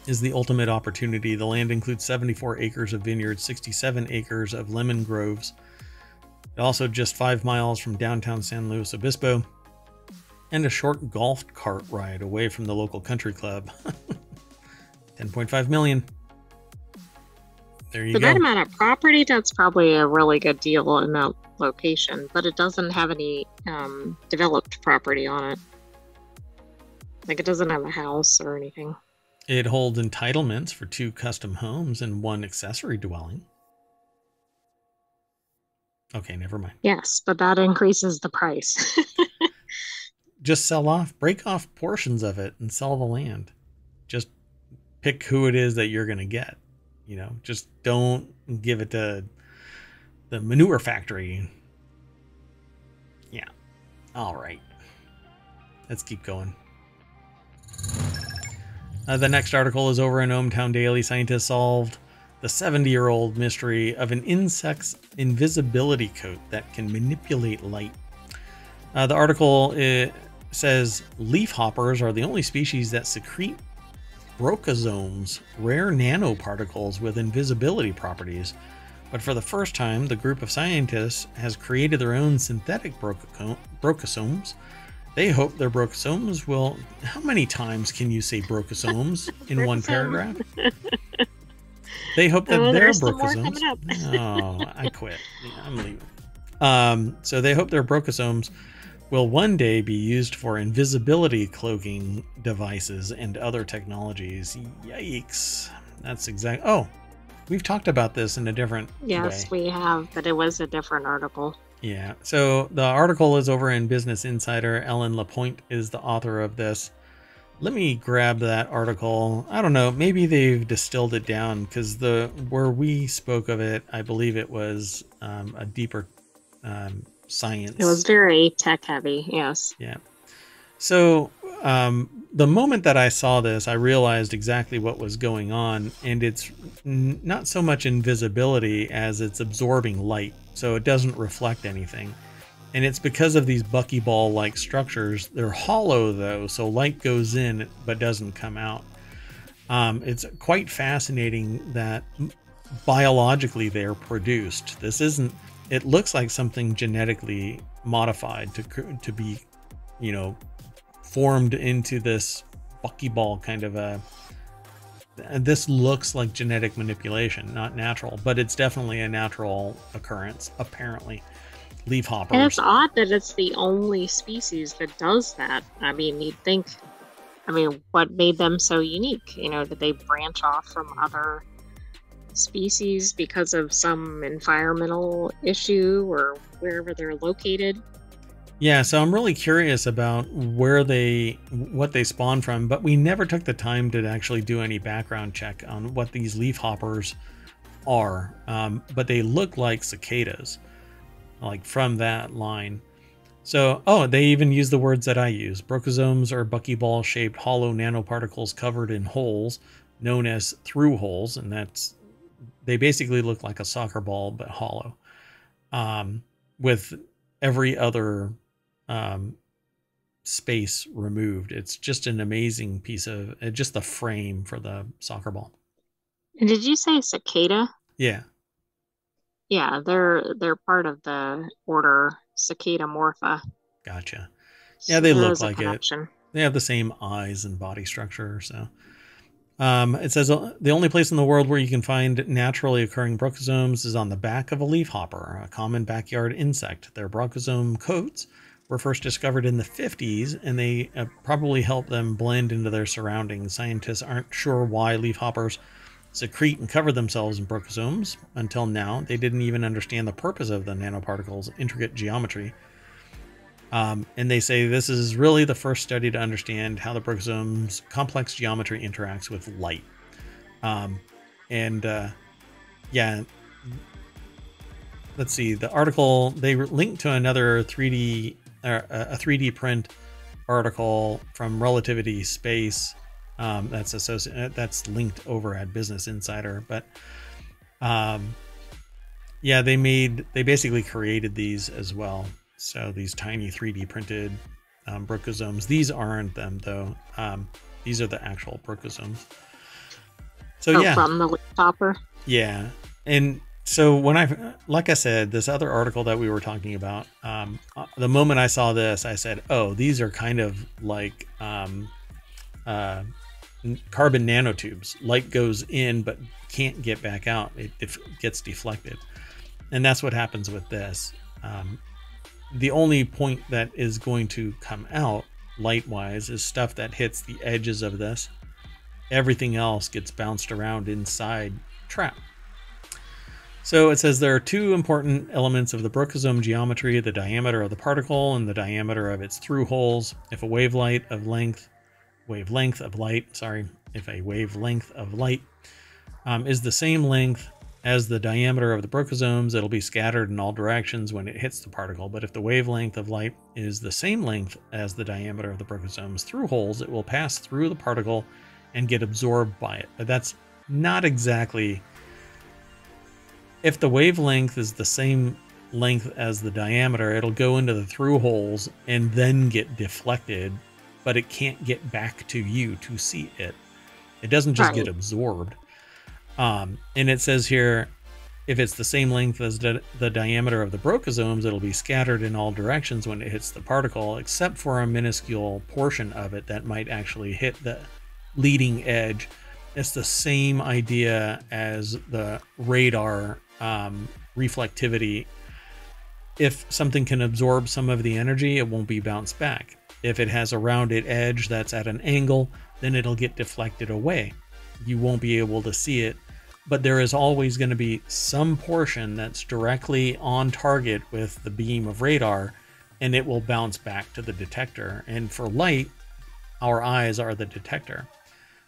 Is the ultimate opportunity. The land includes 74 acres of vineyards, 67 acres of lemon groves. Also just 5 miles from downtown San Luis Obispo, and a short golf cart ride away from the local country club. 10.5 million. There you For go. that amount of property, that's probably a really good deal in that location, but it doesn't have any developed property on it. Like, it doesn't have a house or anything. It holds entitlements for 2 custom homes and 1 accessory dwelling. Okay, never mind. Yes, but that increases the price. Just break off portions of it and sell the land. Just pick who it is that you're going to get. You know, just don't give it to the manure factory. Yeah. All right. Let's keep going. The next article is over in ohmTown Daily. Scientists solved the 70-year-old mystery of an insect's invisibility coat that can manipulate light. The article says leafhoppers are the only species that secrete brochosomes, rare nanoparticles with invisibility properties. But for the first time, the group of scientists has created their own synthetic brochosomes. They hope their brochosomes will... How many times can you say brochosomes in one paragraph? They hope that their brochosomes... Oh, I quit. Yeah, I'm leaving. So they hope their brochosomes will one day be used for invisibility cloaking devices and other technologies. Yikes. That's exact... Oh, we've talked about this in a different way. Yes, we have, but it was a different article. Yeah, so the article is over in Business Insider. Ellen Lapointe is the author of this. Let me grab that article. I don't know, maybe they've distilled it down, because where we spoke of it, I believe it was a deeper science. It was very tech heavy, yes. Yeah. So the moment that I saw this, I realized exactly what was going on, and it's not so much invisibility as it's absorbing light, so it doesn't reflect anything. And it's because of these buckyball-like structures. They're hollow, though, so light goes in but doesn't come out. It's quite fascinating that biologically they're produced. This isn't... It looks like something genetically modified to be, you know, formed into this buckyball kind of a... This looks like genetic manipulation, not natural, but it's definitely a natural occurrence, apparently. Leafhoppers. And it's odd that it's the only species that does that. I mean, you'd think... I mean, what made them so unique? You know, did they branch off from other species because of some environmental issue or wherever they're located? Yeah, so I'm really curious about what they spawn from, but we never took the time to actually do any background check on what these leafhoppers are. But they look like cicadas, like from that line. So, they even use the words that I use. Brochosomes are buckyball-shaped hollow nanoparticles covered in holes, known as through holes, and they basically look like a soccer ball, but hollow, with every other space removed. It's just an amazing piece of just the frame for the soccer ball. And did you say cicada? Yeah. Yeah, they're part of the order Cicadomorpha. Gotcha. Yeah, So they look there's a like it. connection. They have the same eyes and body structure. So it says the only place in the world where you can find naturally occurring brachiosomes is on the back of a leafhopper, a common backyard insect. Their brachiosom coats were first discovered in the 50s, and they probably helped them blend into their surroundings. Scientists aren't sure why leafhoppers secrete and cover themselves in brachiosomes. Until now, they didn't even understand the purpose of the nanoparticles' intricate geometry. And they say this is really the first study to understand how the brachiosome's complex geometry interacts with light. Yeah, let's see. The article, they linked to another 3D, a 3D print article from Relativity Space that's linked over at Business Insider. But yeah, they basically created these as well. So these tiny 3D printed brachiosomes. These aren't them though. These are the actual brachiosomes. So yeah, from the leaftopper. Yeah, and so like I said, this other article that we were talking about, the moment I saw this, I said, "Oh, these are kind of like carbon nanotubes. Light goes in but can't get back out. It gets deflected, and that's what happens with this." The only point that is going to come out light-wise is stuff that hits the edges of this. Everything else gets bounced around inside trap. So it says there are two important elements of the brachiosom geometry: the diameter of the particle and the diameter of its through holes. If a wavelength of light is the same length as the diameter of the brachiosomes, it'll be scattered in all directions when it hits the particle. But if the wavelength of light is the same length as the diameter of the brachiosomes through holes, it will pass through the particle and get absorbed by it. But that's not exactly... If the wavelength is the same length as the diameter, it'll go into the through holes and then get deflected, but it can't get back to you to see it. It doesn't just get absorbed. And it says here, if it's the same length as the diameter of the brachiosomes, it'll be scattered in all directions when it hits the particle, except for a minuscule portion of it that might actually hit the leading edge. It's the same idea as the radar reflectivity. If something can absorb some of the energy, it won't be bounced back. If it has a rounded edge that's at an angle, then it'll get deflected away. You won't be able to see it, but there is always going to be some portion that's directly on target with the beam of radar, and it will bounce back to the detector. And for light, our eyes are the detector.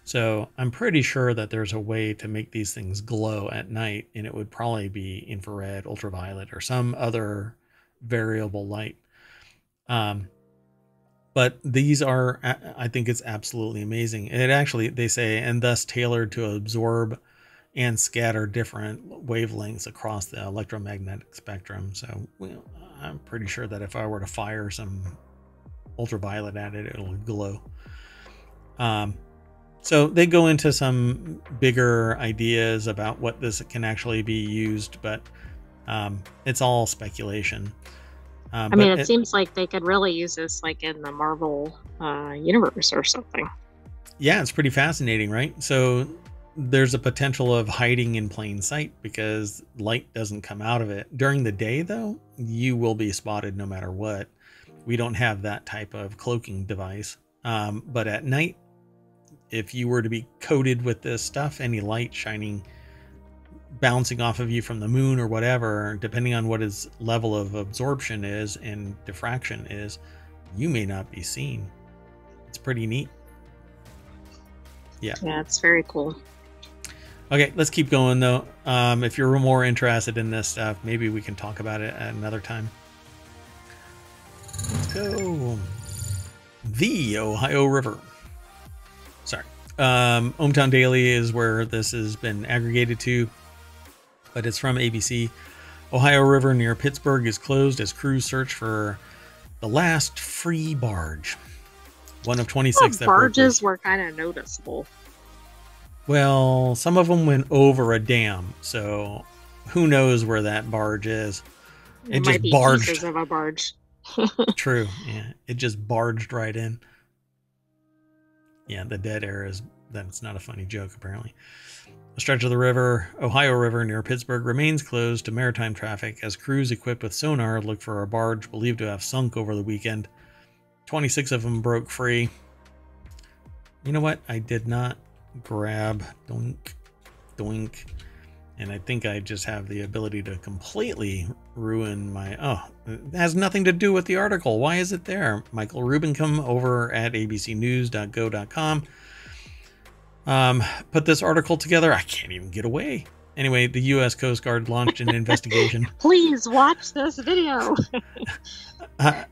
So I'm pretty sure that there's a way to make these things glow at night, and it would probably be infrared, ultraviolet, or some other variable light. But these are, I think it's absolutely amazing. And it actually, they say, and thus tailored to absorb and scatter different wavelengths across the electromagnetic spectrum. So I'm pretty sure that if I were to fire some ultraviolet at it, it'll glow. So they go into some bigger ideas about what this can actually be used, but it's all speculation. I mean, it seems like they could really use this like in the Marvel universe or something. Yeah, it's pretty fascinating, right? So there's a potential of hiding in plain sight because light doesn't come out of it. During the day, though, you will be spotted no matter what. We don't have that type of cloaking device. But at night, if you were to be coated with this stuff, any light shining, bouncing off of you from the moon or whatever, depending on what its level of absorption is and diffraction is, you may not be seen. It's pretty neat. Yeah, it's very cool. Okay, let's keep going though. If you're more interested in this stuff, maybe we can talk about it at another time. Let's go. The Ohio River. Sorry. ohmTown Daily is where this has been aggregated to, but it's from ABC. Ohio River near Pittsburgh is closed as crews search for The last free barge. One of 26 that barges were kind of noticeable. Well, some of them went over a dam, so who knows where that barge is. It just might be barged. Pieces of a barge. True, yeah. It just barged right in. Yeah, the dead air is, that's not a funny joke, apparently. A stretch of the river, Ohio River near Pittsburgh, remains closed to maritime traffic as crews equipped with sonar look for a barge believed to have sunk over the weekend. 26 of them broke free. You know what? I did not grab doink, and I think I just have the ability to completely ruin my... Oh, it has nothing to do with the article. Why is it there? Michael Rubincombe over at abcnews.go.com put this article together. I can't even get away. Anyway, the U.S. Coast Guard launched an investigation. Please watch this video.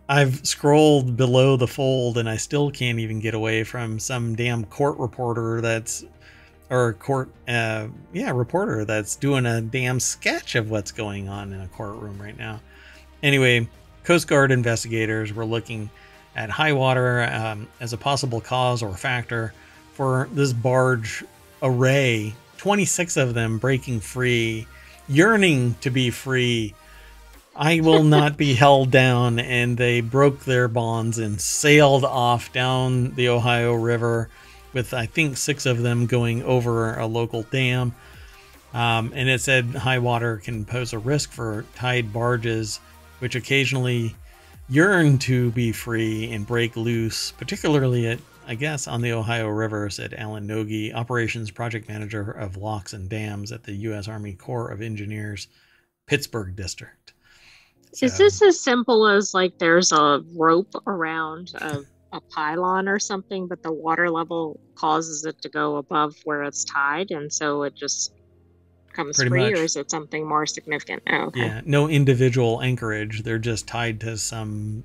I've scrolled below the fold and I still can't even get away from some damn court reporter that's, or court, reporter that's doing a damn sketch of what's going on in a courtroom right now. Anyway, Coast Guard investigators were looking at high water as a possible cause or factor for this barge array. 26 of them breaking free, yearning to be free. I will not be held down, and they broke their bonds and sailed off down the Ohio River with, I think, 6 of them going over a local dam. And it said high water can pose a risk for tide barges, which occasionally yearn to be free and break loose, particularly at, I guess, on the Ohio River, said Alan Nogi, Operations Project Manager of Locks and Dams at the U.S. Army Corps of Engineers, Pittsburgh District. So, is this as simple as like there's a rope around a pylon or something, but the water level causes it to go above where it's tied, and so it just comes free, or is it something more significant? Oh, okay. Yeah, no individual anchorage. They're just tied to some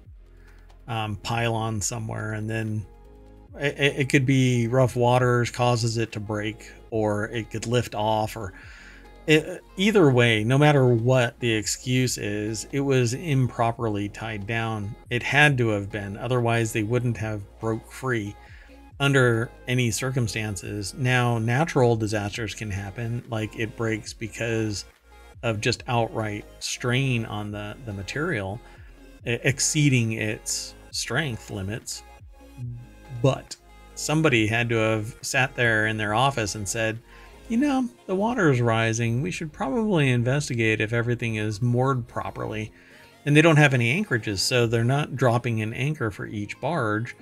pylon somewhere, and then it could be rough waters causes it to break, or it could lift off, or either way, no matter what the excuse is, it was improperly tied down. It had to have been, otherwise they wouldn't have broke free under any circumstances. Now, natural disasters can happen, like it breaks because of just outright strain on the material, exceeding its strength limits. But somebody had to have sat there in their office and said, you know, the water is rising. We should probably investigate if everything is moored properly. And they don't have any anchorages, so they're not dropping an anchor for each barge,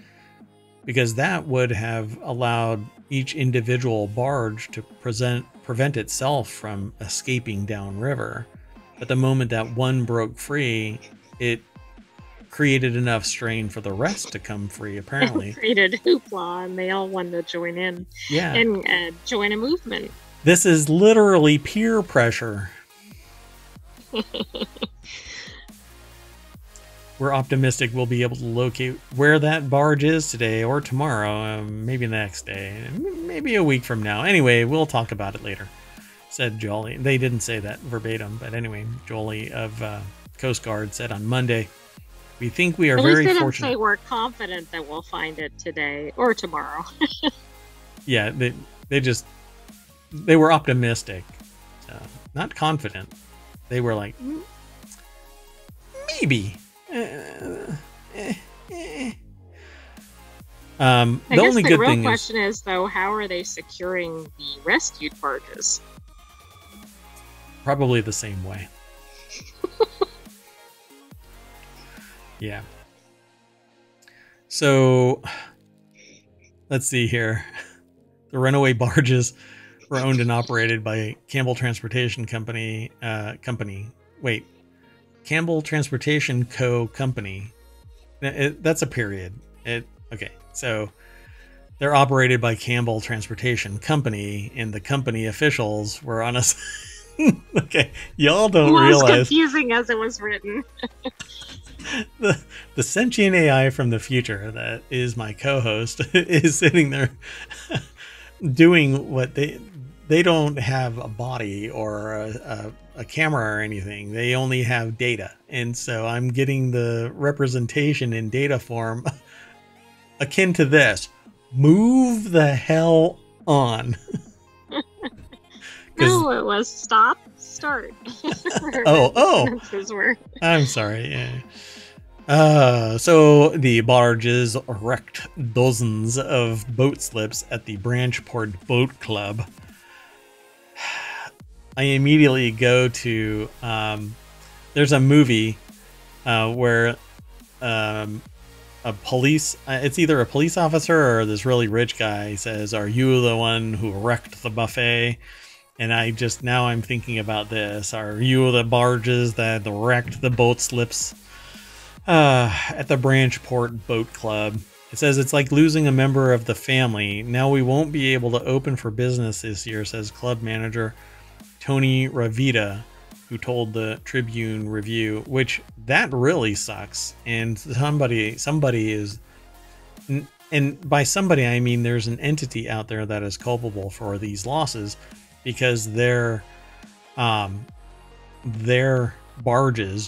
because that would have allowed each individual barge to prevent itself from escaping downriver. But the moment that one broke free, it created enough strain for the rest to come free, apparently. Created hoopla, and they all wanted to join in. Yeah. And join a movement. This is literally peer pressure. We're optimistic we'll be able to locate where that barge is today or tomorrow, maybe the next day, maybe a week from now. Anyway, we'll talk about it later, said Jolie. They didn't say that verbatim, but anyway, Jolie of Coast Guard said on Monday, we think we are very fortunate. At least they didn't say we're confident that we'll find it today or tomorrow. Yeah, they were optimistic, not confident. They were like, maybe. The only good thing is, the real question is, though, how are they securing the rescued barges? Probably the same way. Yeah. So, let's see here. The runaway barges were owned and operated by Campbell Transportation Company. Campbell Transportation Co. Company. That's a period. Okay, so they're operated by Campbell Transportation Company, and the company officials were on us. Okay, y'all don't realize. It was confusing as it was written. The sentient AI from the future that is my co-host is sitting there doing what they don't have a body or a camera or anything. They only have data. And so I'm getting the representation in data form akin to this. Move the hell on. No, it was stop, start. Oh. I'm sorry. Yeah. So the barges wrecked dozens of boat slips at the Branchport Boat Club. I immediately go to there's a movie where a police it's either a police officer or this really rich guy says, "Are you the one who wrecked the buffet?" And I'm thinking about this. Are you the barges that wrecked the boat slips at the Branchport Boat Club? It says it's like losing a member of the family. Now we won't be able to open for business this year, says club manager Tony Ravita, who told the Tribune Review, which that really sucks. And somebody is, and by somebody I mean there's an entity out there that is culpable for these losses, because their barges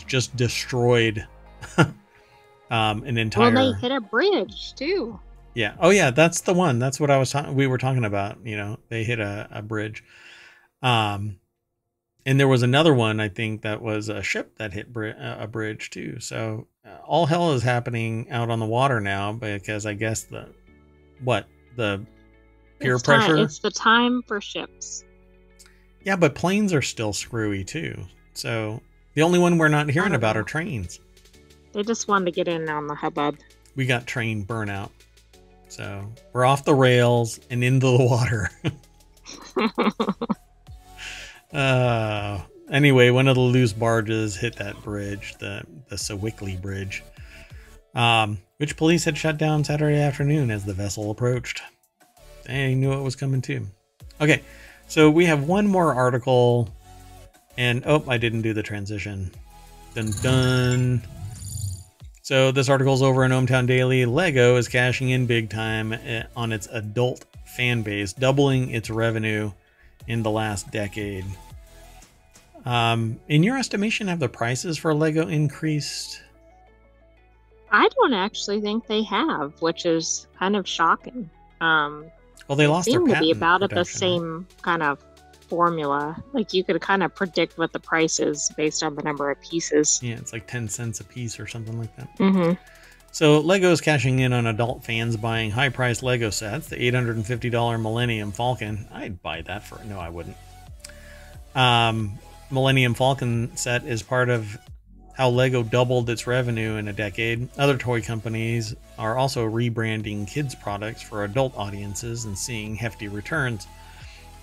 just destroyed an entire. Well, they hit a bridge too. Yeah. Oh yeah, that's the one. That's what we were talking about. You know, they hit a bridge. And there was another one, I think, that was a ship that hit a bridge too. So all hell is happening out on the water now, because I guess the peer pressure. It's the time for ships. Yeah, but planes are still screwy too. So the only one we're not hearing about are trains. They just wanted to get in on the hubbub. We got train burnout. So we're off the rails and into the water. Anyway, one of the loose barges hit that bridge, the Sewickley Bridge, which police had shut down Saturday afternoon as the vessel approached. They knew it was coming too. Okay, so we have one more article, and oh, I didn't do the transition. Dun dun. So this article's over in ohmTown Daily. Lego is cashing in big time on its adult fan base, doubling its revenue in the last decade. In your estimation, have the prices for Lego increased? I don't actually think they have, which is kind of shocking. Well, they lost their patent seem to be about at the protection, same kind of formula. Like you could kind of predict what the price is based on the number of pieces. Yeah, it's like 10 cents a piece or something like that. Mm-hmm. So Lego is cashing in on adult fans buying high-priced Lego sets. The $850 Millennium Falcon. I'd buy that for... No, I wouldn't. Millennium Falcon set is part of how Lego doubled its revenue in a decade. Other toy companies are also rebranding kids' products for adult audiences and seeing hefty returns.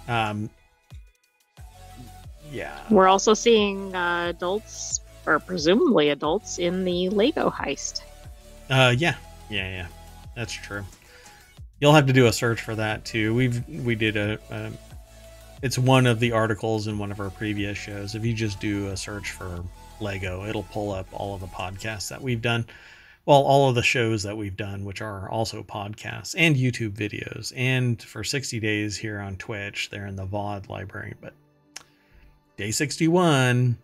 Yeah. We're also seeing adults, or presumably adults, in the Lego heist. Yeah, that's true. You'll have to do a search for that too. We did it's one of the articles in one of our previous shows. If you just do a search for Lego, it'll pull up all of the podcasts that we've done. Well, all of the shows that we've done, which are also podcasts and YouTube videos. And for 60 days here on Twitch, they're in the VOD library. But day 61,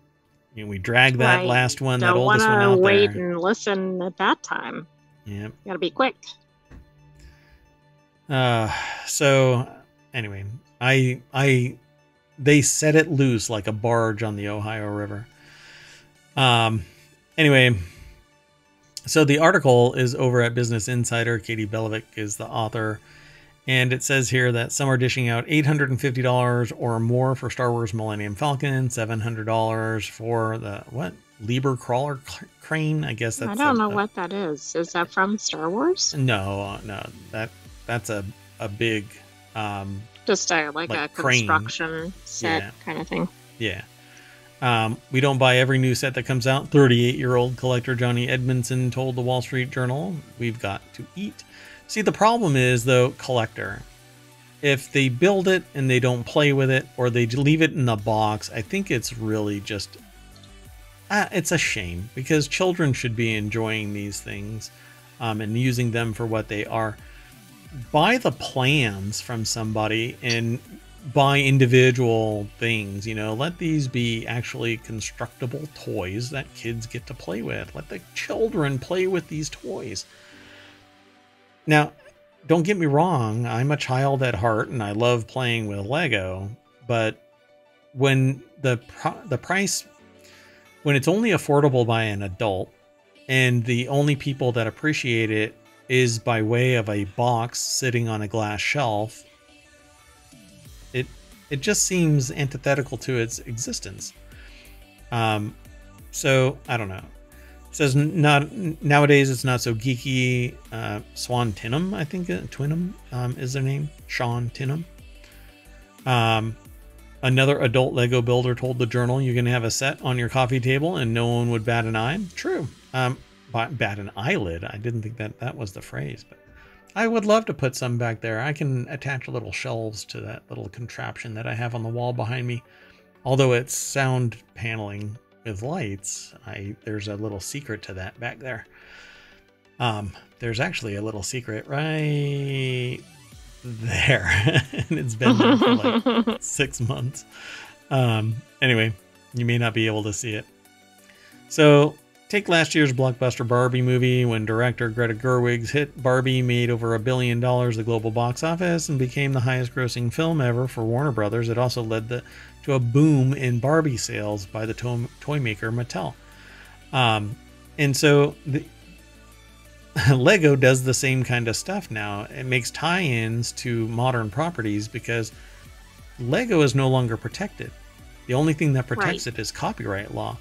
we dragged that last one, that oldest one out there. Don't want to wait and listen at that time. Yeah. You gotta be quick. So anyway, they set it loose like a barge on the Ohio River. Anyway, so the article is over at Business Insider. Katie Belovic is the author. And it says here that some are dishing out $850 or more for Star Wars Millennium Falcon, $700 for the, Liber Crawler Crane? I guess that's... I don't know what that is. Is that from Star Wars? No, that's a big... just a construction crane set kind of thing. Yeah. We don't buy every new set that comes out. 38-year-old collector Johnny Edmondson told the Wall Street Journal, "We've got to eat." See, the problem is, though, collector. If they build it and they don't play with it, or they leave it in the box, I think it's really just... it's a shame, because children should be enjoying these things and using them for what they are. Buy the plans from somebody and buy individual things, you know, let these be actually constructible toys that kids get to play with. Let the children play with these toys. Now, don't get me wrong, I'm a child at heart and I love playing with Lego, but when the price, when it's only affordable by an adult and the only people that appreciate it is by way of a box sitting on a glass shelf, it just seems antithetical to its existence. So I don't know. It says nowadays it's not so geeky. Swan Tinham, I think Twinham is their name. Sean Tinham. Another adult Lego builder told the Journal, "You can have a set on your coffee table and no one would bat an eye." True. Bat an eyelid. I didn't think that was the phrase, but I would love to put some back there. I can attach little shelves to that little contraption that I have on the wall behind me. Although it's sound paneling with lights, there's a little secret to that back there. There's actually a little secret right there. And it's been there for like 6 months. Anyway, you may not be able to see it. So take last year's blockbuster Barbie movie. When director Greta Gerwig's hit Barbie made over $1 billion at the global box office and became the highest grossing film ever for Warner Brothers, it also led to a boom in Barbie sales by the toy maker Mattel. And so Lego does the same kind of stuff now. It makes tie-ins to modern properties because Lego is no longer protected. The only thing that protects it is copyright law.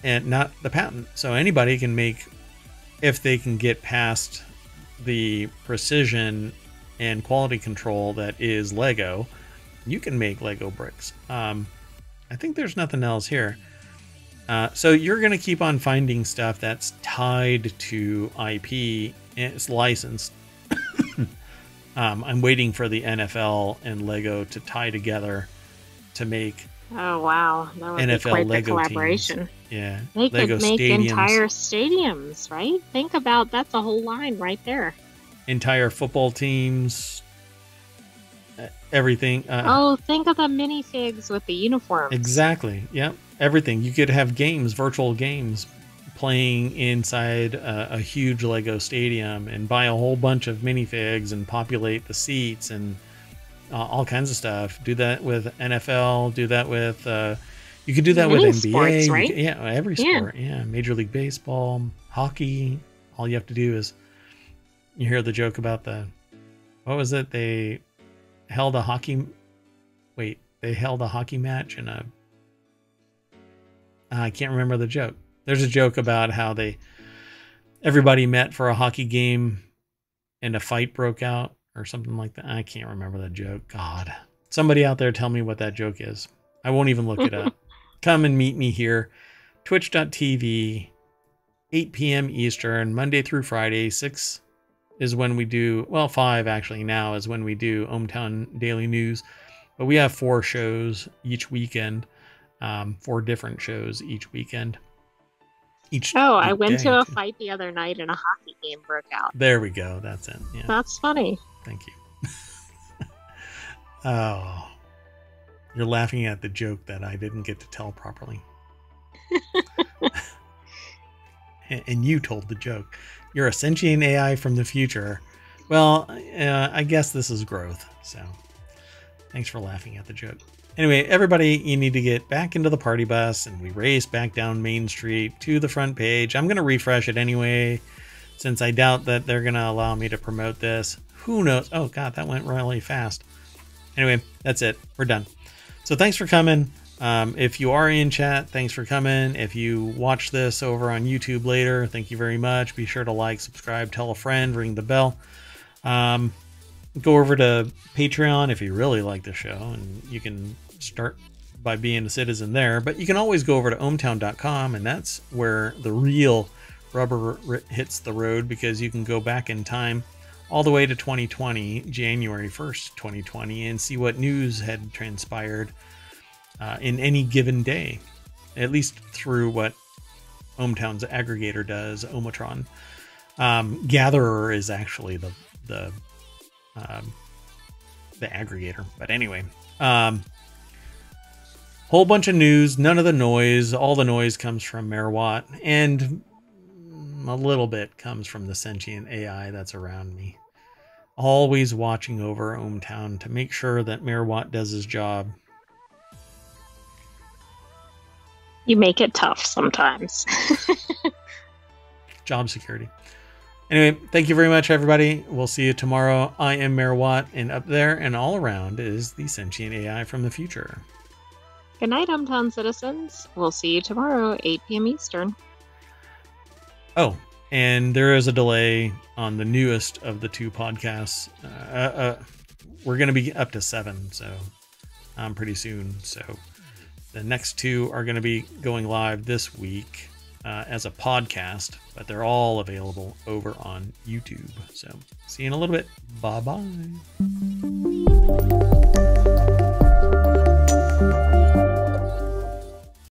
And not the patent. So anybody can make, if they can get past the precision and quality control that is Lego, you can make Lego bricks. I think there's nothing else here. So you're going to keep on finding stuff that's tied to IP and it's licensed. I'm waiting for the NFL and Lego to tie together to make Oh wow, that would NFL be quite Lego the collaboration. Teams. Yeah, They Lego could make stadiums. entire stadiums, right? Think about that's a whole line right there. Entire football teams, everything. Oh, think of the minifigs with the uniforms. Exactly. Yep. Everything. You could have games, virtual games, playing inside a huge Lego stadium and buy a whole bunch of minifigs and populate the seats and all kinds of stuff. Do that with NFL. Do that with. You could do that with NBA. Sports, right? Every sport. Yeah. Major League Baseball, hockey. All you have to do is you hear the joke about what was it? They held a hockey. Wait, they held a hockey match in a. I can't remember the joke. There's a joke about how everybody met for a hockey game and a fight broke out or something like that. I can't remember that joke. God, somebody out there tell me what that joke is. I won't even look it up. Come and meet me here. Twitch.tv, 8 p.m. Eastern, Monday through Friday. 6 is when we do, well, 5 actually now is when we do ohmTown Daily News. But we have 4 shows each weekend, 4 different shows each weekend. I went to a fight the other night and a hockey game broke out. There we go. That's it. Yeah. That's funny. Thank you. Oh, you're laughing at the joke that I didn't get to tell properly. And you told the joke. You're a sentient AI from the future. Well, I guess this is growth. So thanks for laughing at the joke. Anyway, everybody, you need to get back into the party bus, and we race back down Main Street to the front page. I'm going to refresh it anyway, since I doubt that they're going to allow me to promote this. Who knows? Oh, God, that went really fast. Anyway, that's it. We're done. So thanks for coming. If you are in chat, thanks for coming. If you watch this over on YouTube later, thank you very much. Be sure to like, subscribe, tell a friend, ring the bell. Go over to Patreon if you really like the show, and you can start by being a citizen there. But you can always go over to ohmTown.com, and that's where the real rubber hits the road, because you can go back in time all the way to 2020, January 1st, 2020, and see what news had transpired in any given day, at least through what ohmTown's aggregator does, ohmTown. Gatherer is actually the the aggregator. But anyway, whole bunch of news, none of the noise. All the noise comes from Megawatt, and a little bit comes from the sentient AI that's around me. Always watching over ohmTown to make sure that Megawatt does his job. You make it tough sometimes. Job security. Anyway, thank you very much, everybody. We'll see you tomorrow. I am Megawatt, and up there and all around is the sentient AI from the future. Good night, ohmTown citizens. We'll see you tomorrow, 8 p.m. Eastern. Oh, and there is a delay on the newest of the 2 podcasts. We're going to be up to 7, so pretty soon. So the next 2 are going to be going live this week as a podcast, but they're all available over on YouTube. So see you in a little bit. Bye-bye.